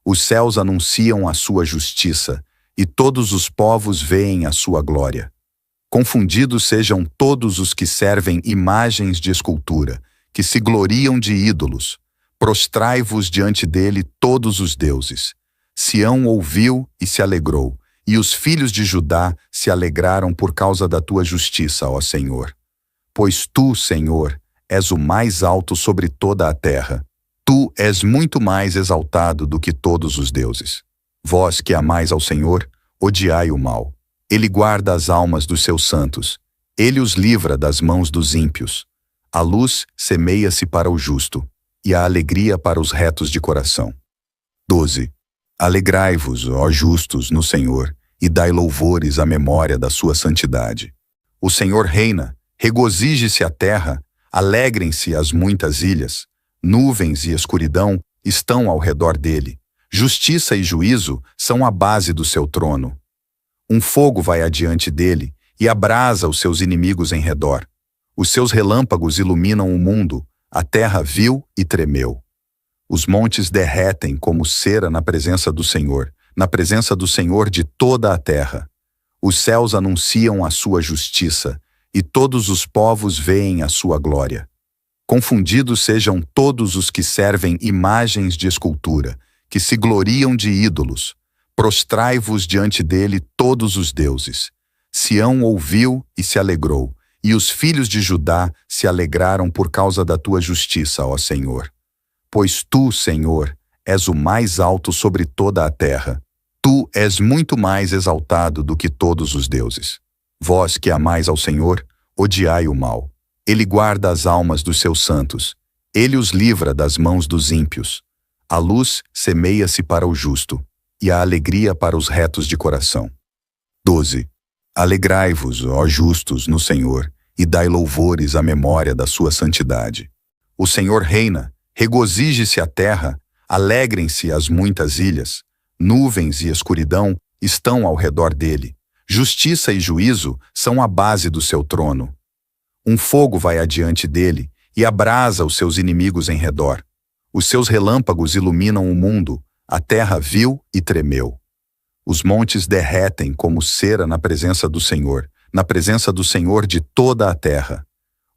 Os céus anunciam a sua justiça, e todos os povos veem a sua glória. Confundidos sejam todos os que servem imagens de escultura, que se gloriam de ídolos. Prostrai-vos diante dele todos os deuses. Sião ouviu e se alegrou, e os filhos de Judá se alegraram por causa da tua justiça, ó Senhor. Pois tu, Senhor, és o mais alto sobre toda a terra. Tu és muito mais exaltado do que todos os deuses. Vós que amais ao Senhor, odiai o mal. Ele guarda as almas dos seus santos. Ele os livra das mãos dos ímpios. A luz semeia-se para o justo, e a alegria para os retos de coração. 12. Alegrai-vos, ó justos, no Senhor, e dai louvores à memória da sua santidade. O Senhor reina, regozije-se a terra, alegrem-se as muitas ilhas. Nuvens e escuridão estão ao redor dele. Justiça e juízo são a base do seu trono. Um fogo vai adiante dele e abrasa os seus inimigos em redor. Os seus relâmpagos iluminam o mundo, a terra viu e tremeu. Os montes derretem como cera na presença do Senhor de toda a terra. Os céus anunciam a sua justiça, e todos os povos veem a sua glória. Confundidos sejam todos os que servem imagens de escultura, que se gloriam de ídolos. Prostrai-vos diante dele todos os deuses. Sião ouviu e se alegrou, e os filhos de Judá se alegraram por causa da tua justiça, ó Senhor. Pois tu, Senhor, és o mais alto sobre toda a terra. Tu és muito mais exaltado do que todos os deuses. Vós que amais ao Senhor, odiai o mal. Ele guarda as almas dos seus santos. Ele os livra das mãos dos ímpios. A luz semeia-se para o justo, e a alegria para os retos de coração. 12. Alegrai-vos, ó justos, no Senhor, e dai louvores à memória da sua santidade. O Senhor reina, regozije-se a terra, alegrem-se as muitas ilhas. Nuvens e escuridão estão ao redor dele. Justiça e juízo são a base do seu trono. Um fogo vai adiante dele e abrasa os seus inimigos em redor. Os seus relâmpagos iluminam o mundo, a terra viu e tremeu. Os montes derretem como cera na presença do Senhor de toda a terra.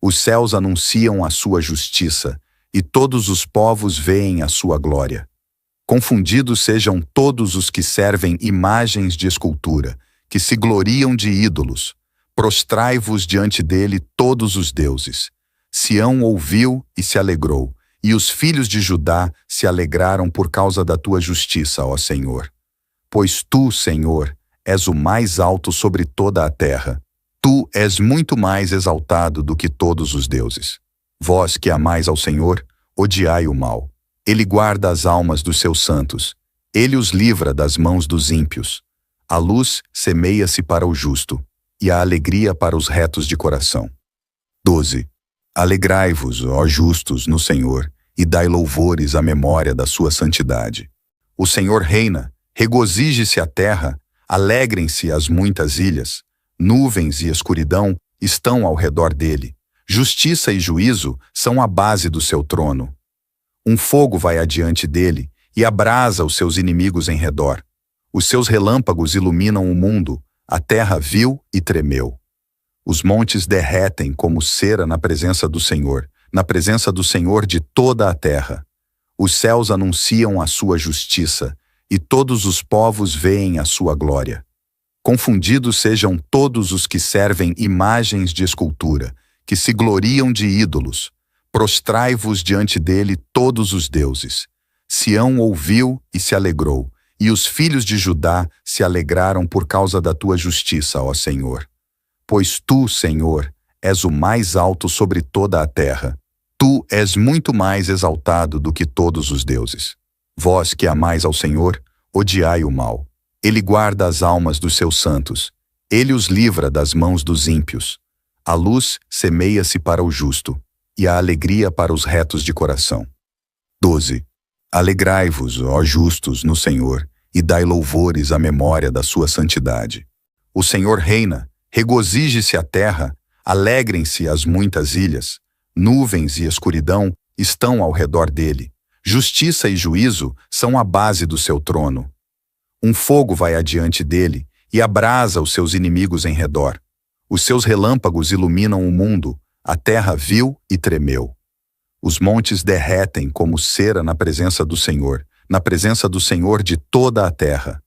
Os céus anunciam a sua justiça, e todos os povos veem a sua glória. Confundidos sejam todos os que servem imagens de escultura, que se gloriam de ídolos. Prostrai-vos diante dele todos os deuses. Sião ouviu e se alegrou, e os filhos de Judá se alegraram por causa da tua justiça, ó Senhor. Pois tu, Senhor, és o mais alto sobre toda a terra. Tu és muito mais exaltado do que todos os deuses. Vós que amais ao Senhor, odiai o mal. Ele guarda as almas dos seus santos. Ele os livra das mãos dos ímpios. A luz semeia-se para o justo, e a alegria para os retos de coração. 12. Alegrai-vos, ó justos, no Senhor, e dai louvores à memória da sua santidade. O Senhor reina, regozije-se a terra, alegrem-se as muitas ilhas. Nuvens e escuridão estão ao redor dele. Justiça e juízo são a base do seu trono. Um fogo vai adiante dele e abrasa os seus inimigos em redor. Os seus relâmpagos iluminam o mundo, a terra viu e tremeu. Os montes derretem como cera na presença do Senhor de toda a terra. Os céus anunciam a sua justiça, e todos os povos veem a sua glória. Confundidos sejam todos os que servem imagens de escultura, que se gloriam de ídolos. Prostrai-vos diante dele todos os deuses. Sião ouviu e se alegrou, e os filhos de Judá se alegraram por causa da tua justiça, ó Senhor. Pois tu, Senhor, és o mais alto sobre toda a terra. Tu és muito mais exaltado do que todos os deuses. Vós que amais ao Senhor, odiai o mal. Ele guarda as almas dos seus santos. Ele os livra das mãos dos ímpios. A luz semeia-se para o justo, e a alegria para os retos de coração. 12. Alegrai-vos, ó justos, no Senhor, e dai louvores à memória da sua santidade. O Senhor reina, regozije-se a terra, alegrem-se as muitas ilhas. Nuvens e escuridão estão ao redor dele. Justiça e juízo são a base do seu trono. Um fogo vai adiante dele e abrasa os seus inimigos em redor. Os seus relâmpagos iluminam o mundo, a terra viu e tremeu. Os montes derretem como cera na presença do Senhor de toda a terra.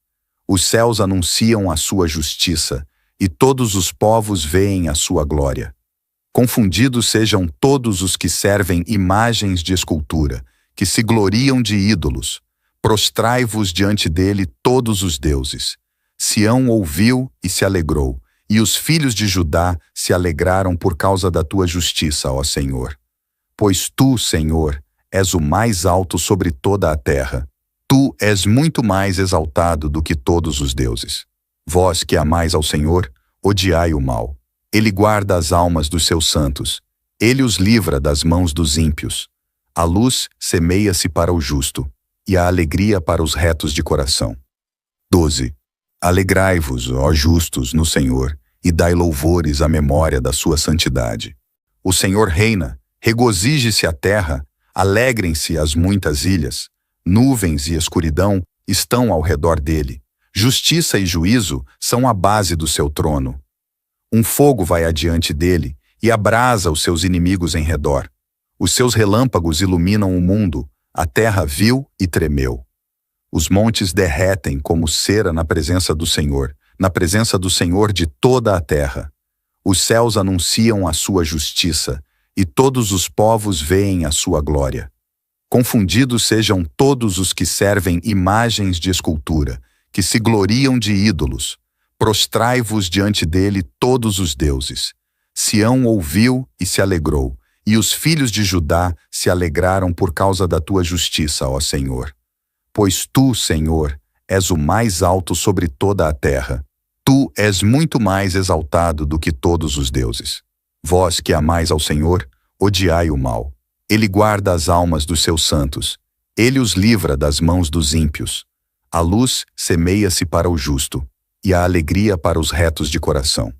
Os céus anunciam a sua justiça, e todos os povos veem a sua glória. Confundidos sejam todos os que servem imagens de escultura, que se gloriam de ídolos. Prostrai-vos diante dele todos os deuses. Sião ouviu e se alegrou, e os filhos de Judá se alegraram por causa da tua justiça, ó Senhor. Pois tu, Senhor, és o mais alto sobre toda a terra. Tu és muito mais exaltado do que todos os deuses. Vós que amais ao Senhor, odiai o mal. Ele guarda as almas dos seus santos. Ele os livra das mãos dos ímpios. A luz semeia-se para o justo, e a alegria para os retos de coração. 12. Alegrai-vos, ó justos, no Senhor, e dai louvores à memória da sua santidade. O Senhor reina, regozije-se a terra, alegrem-se as muitas ilhas. Nuvens e escuridão estão ao redor dele. Justiça e juízo são a base do seu trono. Um fogo vai adiante dele e abrasa os seus inimigos em redor. Os seus relâmpagos iluminam o mundo, a terra viu e tremeu. Os montes derretem como cera na presença do Senhor de toda a terra. Os céus anunciam a sua justiça, e todos os povos veem a sua glória. Confundidos sejam todos os que servem imagens de escultura, que se gloriam de ídolos. Prostrai-vos diante dele todos os deuses. Sião ouviu e se alegrou, e os filhos de Judá se alegraram por causa da tua justiça, ó Senhor. Pois tu, Senhor, és o mais alto sobre toda a terra. Tu és muito mais exaltado do que todos os deuses. Vós que amais ao Senhor, odiai o mal. Ele guarda as almas dos seus santos. Ele os livra das mãos dos ímpios. A luz semeia-se para o justo, e a alegria para os retos de coração.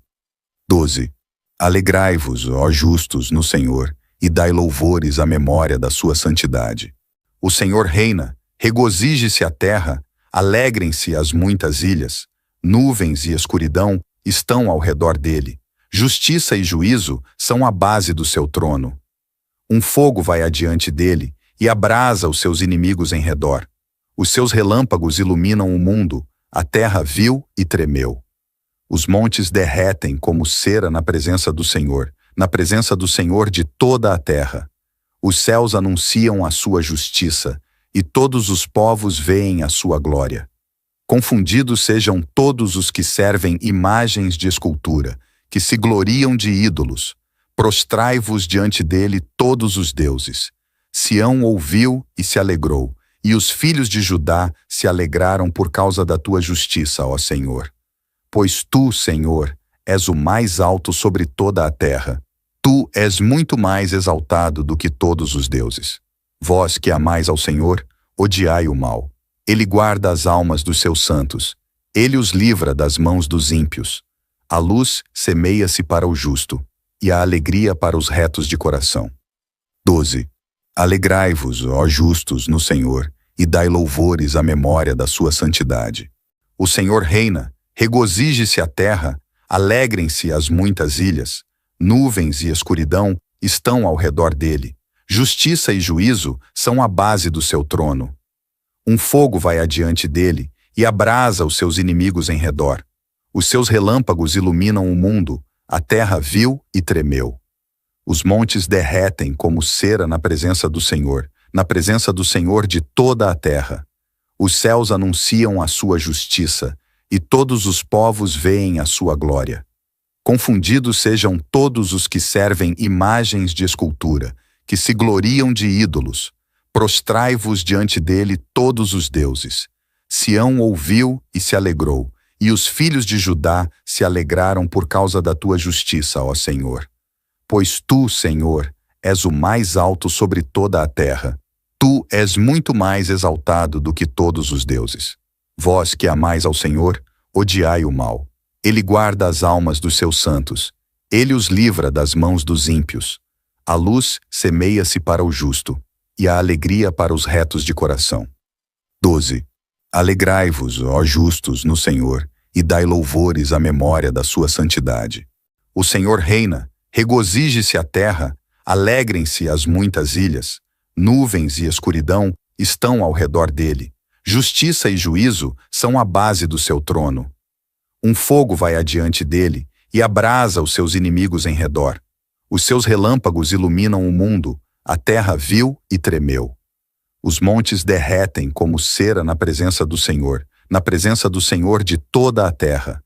12. Alegrai-vos, ó justos, no Senhor, e dai louvores à memória da sua santidade. O Senhor reina, regozije-se a terra, alegrem-se as muitas ilhas. Nuvens e escuridão estão ao redor dele. Justiça e juízo são a base do seu trono. Um fogo vai adiante dele e abrasa os seus inimigos em redor. Os seus relâmpagos iluminam o mundo, a terra viu e tremeu. Os montes derretem como cera na presença do Senhor de toda a terra. Os céus anunciam a sua justiça, e todos os povos veem a sua glória. Confundidos sejam todos os que servem imagens de escultura, que se gloriam de ídolos. Prostrai-vos diante dele todos os deuses. Sião ouviu e se alegrou, e os filhos de Judá se alegraram por causa da tua justiça, ó Senhor. Pois tu, Senhor, és o mais alto sobre toda a terra. Tu és muito mais exaltado do que todos os deuses. Vós que amais ao Senhor, odiai o mal. Ele guarda as almas dos seus santos. Ele os livra das mãos dos ímpios. A luz semeia-se para o justo, e a alegria para os retos de coração. 12. Alegrai-vos, ó justos, no Senhor, e dai louvores à memória da sua santidade. O Senhor reina, regozije-se a terra, alegrem-se as muitas ilhas. Nuvens e escuridão estão ao redor dele. Justiça e juízo são a base do seu trono. Um fogo vai adiante dele e abrasa os seus inimigos em redor. Os seus relâmpagos iluminam o mundo, a terra viu e tremeu. Os montes derretem como cera na presença do Senhor de toda a terra. Os céus anunciam a sua justiça, e todos os povos veem a sua glória. Confundidos sejam todos os que servem imagens de escultura, que se gloriam de ídolos. Prostrai-vos diante dele todos os deuses. Sião ouviu e se alegrou, e os filhos de Judá se alegraram por causa da tua justiça, ó Senhor. Pois tu, Senhor, és o mais alto sobre toda a terra. Tu és muito mais exaltado do que todos os deuses. Vós que amais ao Senhor, odiai o mal. Ele guarda as almas dos seus santos. Ele os livra das mãos dos ímpios. A luz semeia-se para o justo, e a alegria para os retos de coração. 12. Alegrai-vos, ó justos, no Senhor, e dai louvores à memória da sua santidade. O Senhor reina, regozije-se a terra, alegrem-se as muitas ilhas. Nuvens e escuridão estão ao redor dele. Justiça e juízo são a base do seu trono. Um fogo vai adiante dele e abrasa os seus inimigos em redor. Os seus relâmpagos iluminam o mundo, a terra viu e tremeu. Os montes derretem como cera na presença do Senhor de toda a terra.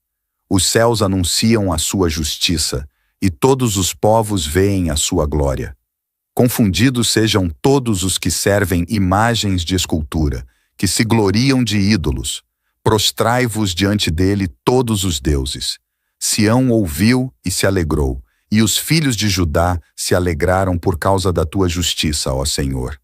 Os céus anunciam a sua justiça, e todos os povos veem a sua glória. Confundidos sejam todos os que servem imagens de escultura, que se gloriam de ídolos. Prostrai-vos diante dele todos os deuses. Sião ouviu e se alegrou, e os filhos de Judá se alegraram por causa da tua justiça, ó Senhor.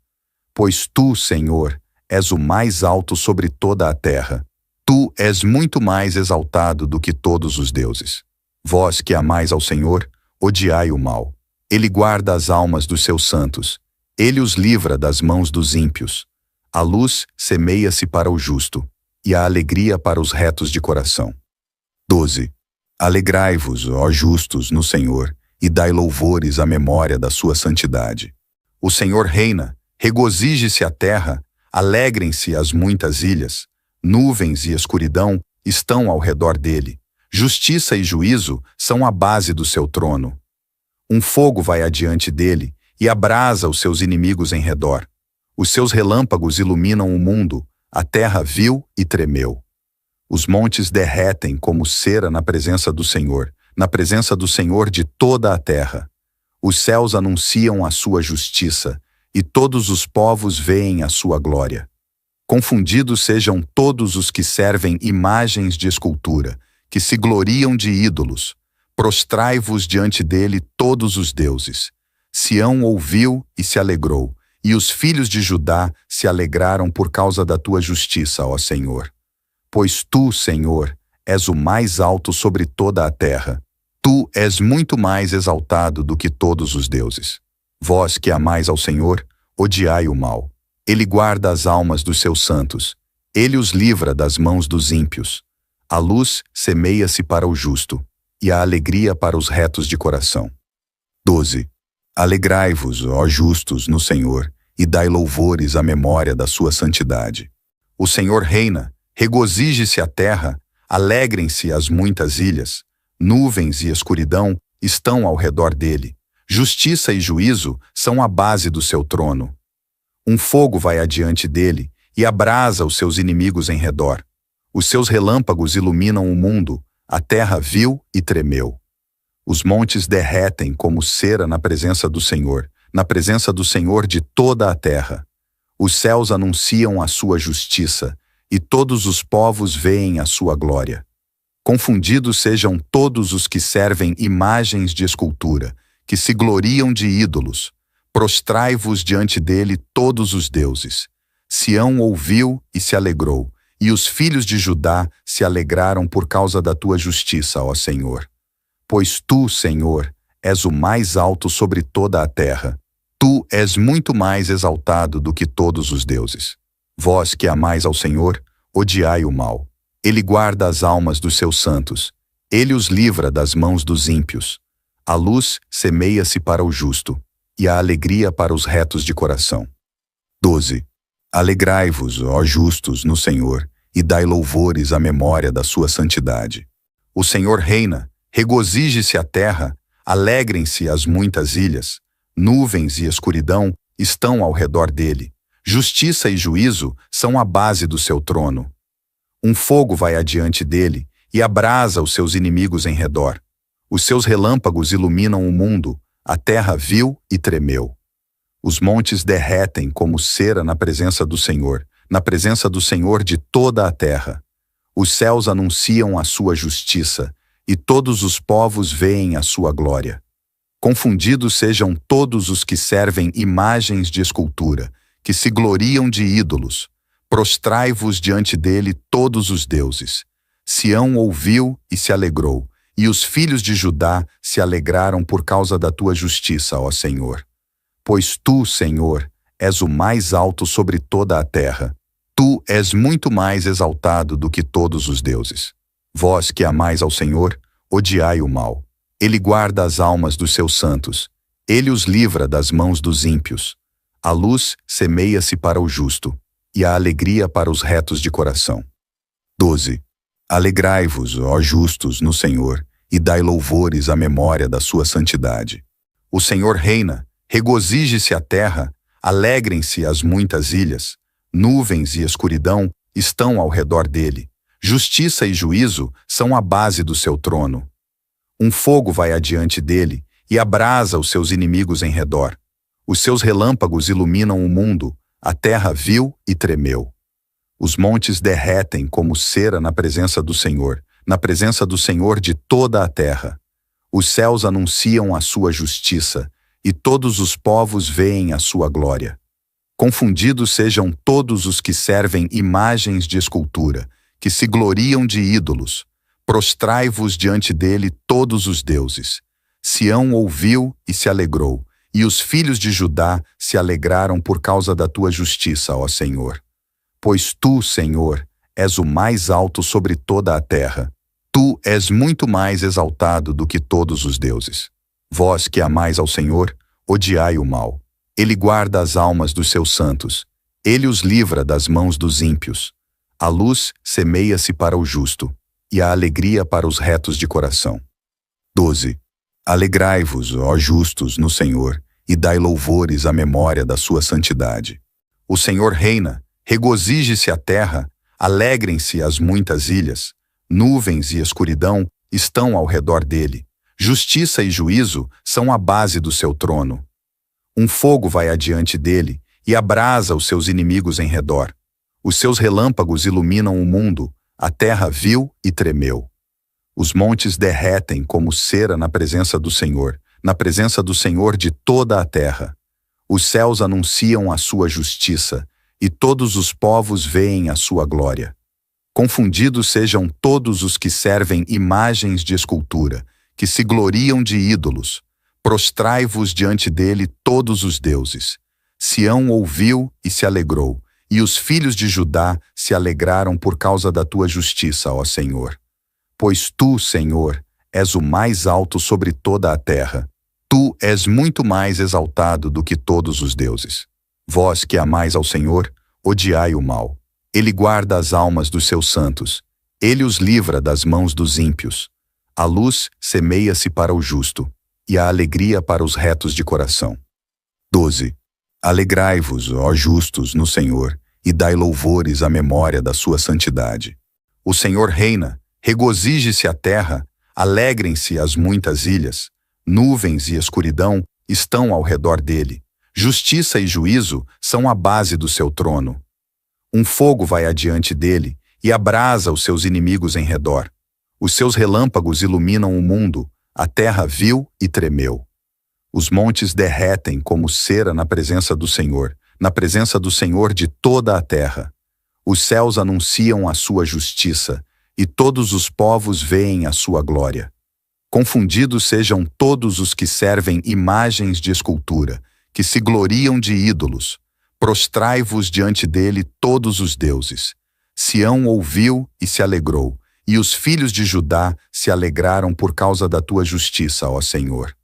Pois tu, Senhor, és o mais alto sobre toda a terra. Tu és muito mais exaltado do que todos os deuses. Vós que amais ao Senhor, odiai o mal. Ele guarda as almas dos seus santos. Ele os livra das mãos dos ímpios. A luz semeia-se para o justo, e a alegria para os retos de coração. 12. Alegrai-vos, ó justos, no Senhor, e dai louvores à memória da sua santidade. O Senhor reina, regozije-se a terra, alegrem-se as muitas ilhas. Nuvens e escuridão estão ao redor dele. Justiça e juízo são a base do seu trono. Um fogo vai adiante dele e abrasa os seus inimigos em redor. Os seus relâmpagos iluminam o mundo, a terra viu e tremeu. Os montes derretem como cera na presença do Senhor de toda a terra. Os céus anunciam a sua justiça, e todos os povos veem a sua glória. Confundidos sejam todos os que servem imagens de escultura, que se gloriam de ídolos. Prostrai-vos diante dele todos os deuses. Sião ouviu e se alegrou, e os filhos de Judá se alegraram por causa da tua justiça, ó Senhor. Pois tu, Senhor, és o mais alto sobre toda a terra. Tu és muito mais exaltado do que todos os deuses. Vós que amais ao Senhor, odiai o mal. Ele guarda as almas dos seus santos. Ele os livra das mãos dos ímpios. A luz semeia-se para o justo, e a alegria para os retos de coração. 12. Alegrai-vos, ó justos, no Senhor, e dai louvores à memória da sua santidade. O Senhor reina, regozije-se a terra, alegrem-se as muitas ilhas. Nuvens e escuridão estão ao redor dele. Justiça e juízo são a base do seu trono. Um fogo vai adiante dele e abrasa os seus inimigos em redor. Os seus relâmpagos iluminam o mundo, a terra viu e tremeu. Os montes derretem como cera na presença do Senhor de toda a terra. Os céus anunciam a sua justiça, e todos os povos veem a sua glória. Confundidos sejam todos os que servem imagens de escultura, que se gloriam de ídolos. Prostrai-vos diante dele todos os deuses. Sião ouviu e se alegrou, e os filhos de Judá se alegraram por causa da tua justiça, ó Senhor. Pois tu, Senhor, és o mais alto sobre toda a terra. Tu és muito mais exaltado do que todos os deuses. Vós que amais ao Senhor, odiai o mal. Ele guarda as almas dos seus santos. Ele os livra das mãos dos ímpios. A luz semeia-se para o justo, e a alegria para os retos de coração. 12. Alegrai-vos, ó justos, no Senhor, e dai louvores à memória da sua santidade. O Senhor reina, regozije-se a terra, alegrem-se as muitas ilhas. Nuvens e escuridão estão ao redor dele. Justiça e juízo são a base do seu trono. Um fogo vai adiante dele e abrasa os seus inimigos em redor. Os seus relâmpagos iluminam o mundo, a terra viu e tremeu. Os montes derretem como cera na presença do Senhor de toda a terra. Os céus anunciam a sua justiça, e todos os povos veem a sua glória. Confundidos sejam todos os que servem imagens de escultura, que se gloriam de ídolos. Prostrai-vos diante dele todos os deuses. Sião ouviu e se alegrou, e os filhos de Judá se alegraram por causa da tua justiça, ó Senhor. Pois tu, Senhor, és o mais alto sobre toda a terra. Tu és muito mais exaltado do que todos os deuses. Vós que amais ao Senhor, odiai o mal. Ele guarda as almas dos seus santos. Ele os livra das mãos dos ímpios. A luz semeia-se para o justo, e a alegria para os retos de coração. 12. Alegrai-vos, ó justos, no Senhor, e dai louvores à memória da sua santidade. O Senhor reina, regozije-se a terra, alegrem-se as muitas ilhas. Nuvens e escuridão estão ao redor dele. Justiça e juízo são a base do seu trono. Um fogo vai adiante dele e abrasa os seus inimigos em redor. Os seus relâmpagos iluminam o mundo, a terra viu e tremeu. Os montes derretem como cera na presença do Senhor de toda a terra. Os céus anunciam a sua justiça, e todos os povos veem a sua glória. Confundidos sejam todos os que servem imagens de escultura, que se gloriam de ídolos. Prostrai-vos diante dele todos os deuses. Sião ouviu e se alegrou, e os filhos de Judá se alegraram por causa da tua justiça, ó Senhor. Pois tu, Senhor, és o mais alto sobre toda a terra. Tu és muito mais exaltado do que todos os deuses. Vós que amais ao Senhor, odiai o mal. Ele guarda as almas dos seus santos. Ele os livra das mãos dos ímpios. A luz semeia-se para o justo, e a alegria para os retos de coração. 12. Alegrai-vos, ó justos, no Senhor, e dai louvores à memória da sua santidade. O Senhor reina, regozije-se a terra, alegrem-se as muitas ilhas. Nuvens e escuridão estão ao redor dele. Justiça e juízo são a base do seu trono. Um fogo vai adiante dele e abrasa os seus inimigos em redor. Os seus relâmpagos iluminam o mundo, a terra viu e tremeu. Os montes derretem como cera na presença do Senhor de toda a terra. Os céus anunciam a sua justiça, e todos os povos veem a sua glória. Confundidos sejam todos os que servem imagens de escultura, que se gloriam de ídolos. Prostrai-vos diante dele todos os deuses. Sião ouviu e se alegrou, e os filhos de Judá se alegraram por causa da tua justiça, ó Senhor. Pois tu, Senhor, és o mais alto sobre toda a terra. Tu és muito mais exaltado do que todos os deuses. Vós que amais ao Senhor, odiai o mal. Ele guarda as almas dos seus santos. Ele os livra das mãos dos ímpios. A luz semeia-se para o justo, e a alegria para os retos de coração. 12. Alegrai-vos, ó justos, no Senhor, e dai louvores à memória da sua santidade. O Senhor reina, regozije-se a terra, alegrem-se as muitas ilhas. Nuvens e escuridão estão ao redor dele. Justiça e juízo são a base do seu trono. Um fogo vai adiante dele e abrasa os seus inimigos em redor. Os seus relâmpagos iluminam o mundo, a terra viu e tremeu. Os montes derretem como cera na presença do Senhor de toda a terra. Os céus anunciam a sua justiça, e todos os povos veem a sua glória. Confundidos sejam todos os que servem imagens de escultura, que se gloriam de ídolos. Prostrai-vos diante dele todos os deuses. Sião ouviu e se alegrou, e os filhos de Judá se alegraram por causa da tua justiça, ó Senhor.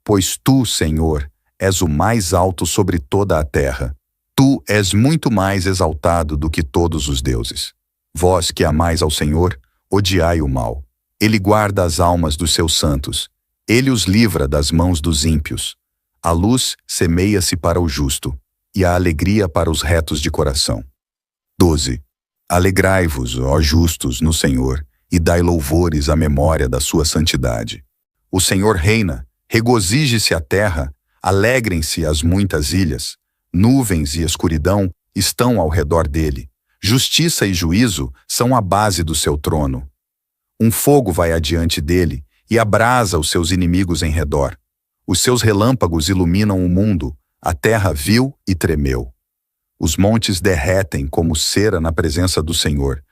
Pois tu, Senhor, és o mais alto sobre toda a terra. Tu és muito mais exaltado do que todos os deuses. Vós que amais ao Senhor, odiai o mal. Ele guarda as almas dos seus santos. Ele os livra das mãos dos ímpios. A luz semeia-se para o justo, e a alegria para os retos de coração. 12. Alegrai-vos, ó justos, no Senhor, e dai louvores à memória da sua santidade. O Senhor reina, regozije-se a terra, alegrem-se as muitas ilhas. Nuvens e escuridão estão ao redor dele. Justiça e juízo são a base do seu trono. Um fogo vai adiante dele e abrasa os seus inimigos em redor. Os seus relâmpagos iluminam o mundo, a terra viu e tremeu. Os montes derretem como cera na presença do Senhor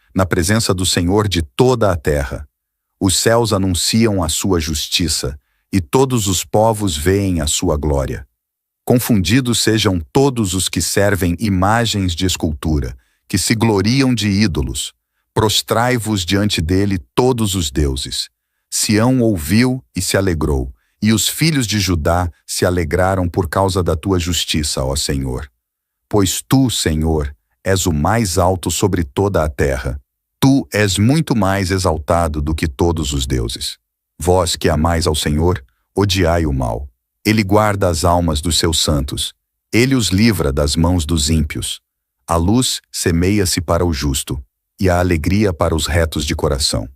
de toda a terra. Os céus anunciam a sua justiça, e todos os povos veem a sua glória. Confundidos sejam todos os que servem imagens de escultura, que se gloriam de ídolos. Prostrai-vos diante dele todos os deuses. Sião ouviu e se alegrou, e os filhos de Judá se alegraram por causa da tua justiça, ó Senhor. Pois tu, Senhor, és o mais alto sobre toda a terra. Tu és muito mais exaltado do que todos os deuses. Vós que amais ao Senhor, odiai o mal. Ele guarda as almas dos seus santos. Ele os livra das mãos dos ímpios. A luz semeia-se para o justo, e a alegria para os retos de coração.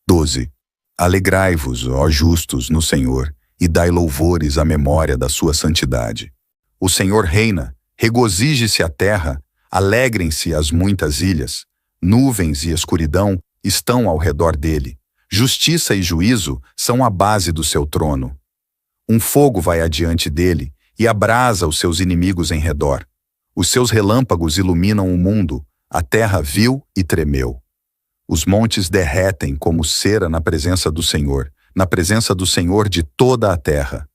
12. Alegrai-vos, ó justos, no Senhor, e dai louvores à memória da sua santidade. O Senhor reina, regozije-se a terra, alegrem-se as muitas ilhas. Nuvens e escuridão estão ao redor dele. Justiça e juízo são a base do seu trono. Um fogo vai adiante dele e abrasa os seus inimigos em redor. Os seus relâmpagos iluminam o mundo, a terra viu e tremeu. Os montes derretem como cera na presença do Senhor de toda a terra.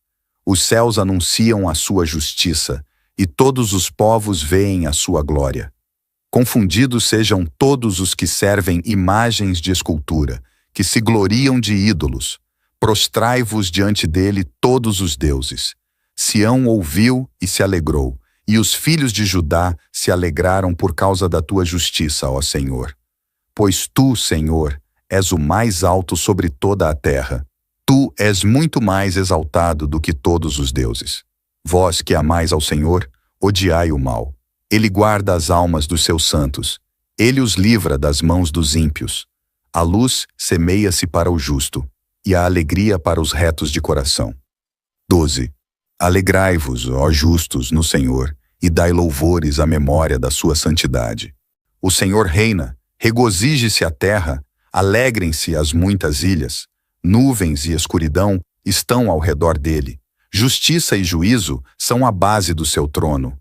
Os céus anunciam a sua justiça, e todos os povos veem a sua glória. Confundidos sejam todos os que servem imagens de escultura, que se gloriam de ídolos. Prostrai-vos diante dele todos os deuses. Sião ouviu e se alegrou, e os filhos de Judá se alegraram por causa da tua justiça, ó Senhor. Pois tu, Senhor, és o mais alto sobre toda a terra. Tu és muito mais exaltado do que todos os deuses. Vós que amais ao Senhor, odiai o mal. Ele guarda as almas dos seus santos. Ele os livra das mãos dos ímpios. A luz semeia-se para o justo, e a alegria para os retos de coração. 12. Alegrai-vos, ó justos, no Senhor, e dai louvores à memória da sua santidade. O Senhor reina, regozije-se a terra, alegrem-se as muitas ilhas. Nuvens e escuridão estão ao redor dele. Justiça e juízo são a base do seu trono.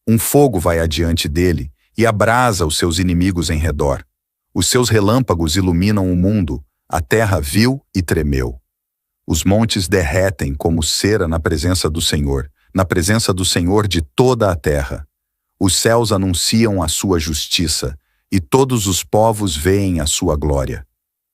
Um fogo vai adiante dele e abrasa os seus inimigos em redor. Os seus relâmpagos iluminam o mundo, a terra viu e tremeu. Os montes derretem como cera na presença do Senhor na presença do Senhor de toda a terra. Os céus anunciam a sua justiça, e todos os povos veem a sua glória.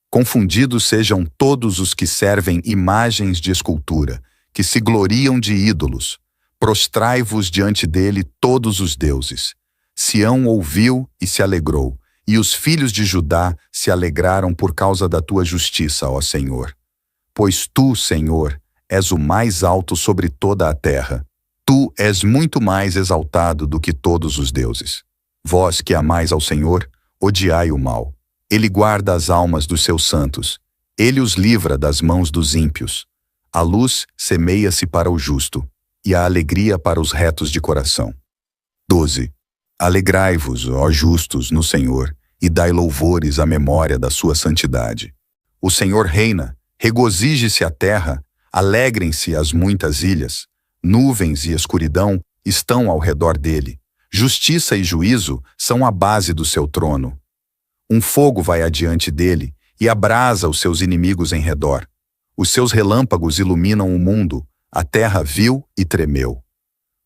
Confundidos sejam todos os que servem imagens de escultura, que se gloriam de ídolos. Prostrai-vos diante dele todos os deuses. Sião ouviu e se alegrou, e os filhos de Judá se alegraram por causa da tua justiça, ó Senhor. Pois tu, Senhor, és o mais alto sobre toda a terra. Tu és muito mais exaltado do que todos os deuses. Vós que amais ao Senhor, odiai o mal. Ele guarda as almas dos seus santos. Ele os livra das mãos dos ímpios. A luz semeia-se para o justo, e a alegria para os retos de coração. 12. Alegrai-vos, ó justos, no Senhor, e dai louvores à memória da sua santidade. O Senhor reina, regozije-se a terra, alegrem-se as muitas ilhas. Nuvens e escuridão estão ao redor dele. Justiça e juízo são a base do seu trono. Um fogo vai adiante dele e abrasa os seus inimigos em redor. Os seus relâmpagos iluminam o mundo, a terra viu e tremeu.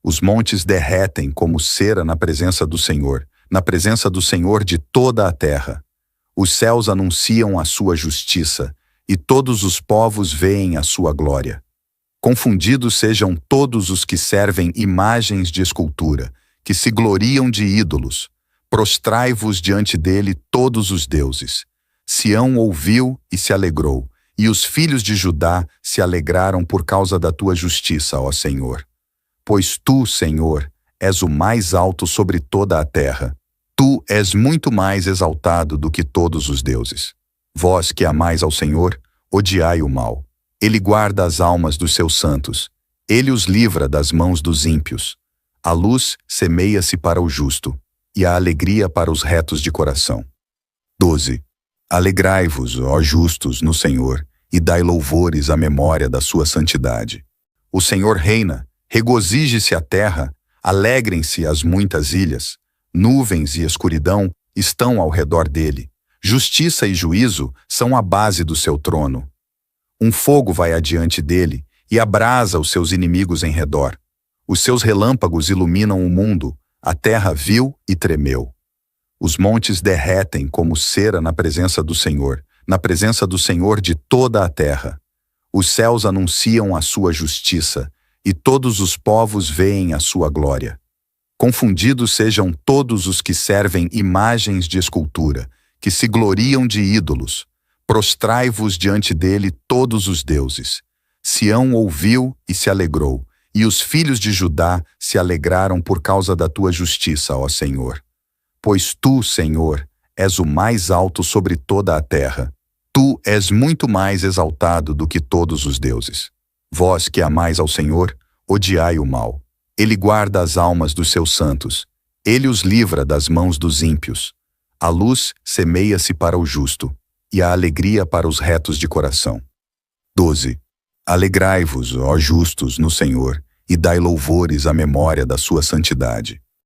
Os montes derretem como cera na presença do Senhor de toda a terra. Os céus anunciam a sua justiça, e todos os povos veem a sua glória. Confundidos sejam todos os que servem imagens de escultura, que se gloriam de ídolos. Prostrai-vos diante dele todos os deuses. Sião ouviu e se alegrou, e os filhos de Judá se alegraram por causa da tua justiça, ó Senhor. Pois tu, Senhor, és o mais alto sobre toda a terra. Tu és muito mais exaltado do que todos os deuses. Vós que amais ao Senhor, odiai o mal. Ele guarda as almas dos seus santos. Ele os livra das mãos dos ímpios. A luz semeia-se para o justo, e a alegria para os retos de coração. 12. Alegrai-vos, ó justos, no Senhor, e dai louvores à memória da sua santidade. O Senhor reina, regozije-se a terra, alegrem-se as muitas ilhas. Nuvens e escuridão estão ao redor dele. Justiça e juízo são a base do seu trono. Um fogo vai adiante dele e abrasa os seus inimigos em redor. Os seus relâmpagos iluminam o mundo, a terra viu e tremeu. Os montes derretem como cera na presença do Senhor de toda a terra. Os céus anunciam a sua justiça, e todos os povos veem a sua glória. Confundidos sejam todos os que servem imagens de escultura, que se gloriam de ídolos. Prostrai-vos diante dele todos os deuses. Sião ouviu e se alegrou, e os filhos de Judá se alegraram por causa da tua justiça, ó Senhor. Pois tu, Senhor, és o mais alto sobre toda a terra. Tu és muito mais exaltado do que todos os deuses. Vós que amais ao Senhor, odiai o mal. Ele guarda as almas dos seus santos. Ele os livra das mãos dos ímpios. A luz semeia-se para o justo, e a alegria para os retos de coração. 12. Alegrai-vos, ó justos, no Senhor, e dai louvores à memória da sua santidade.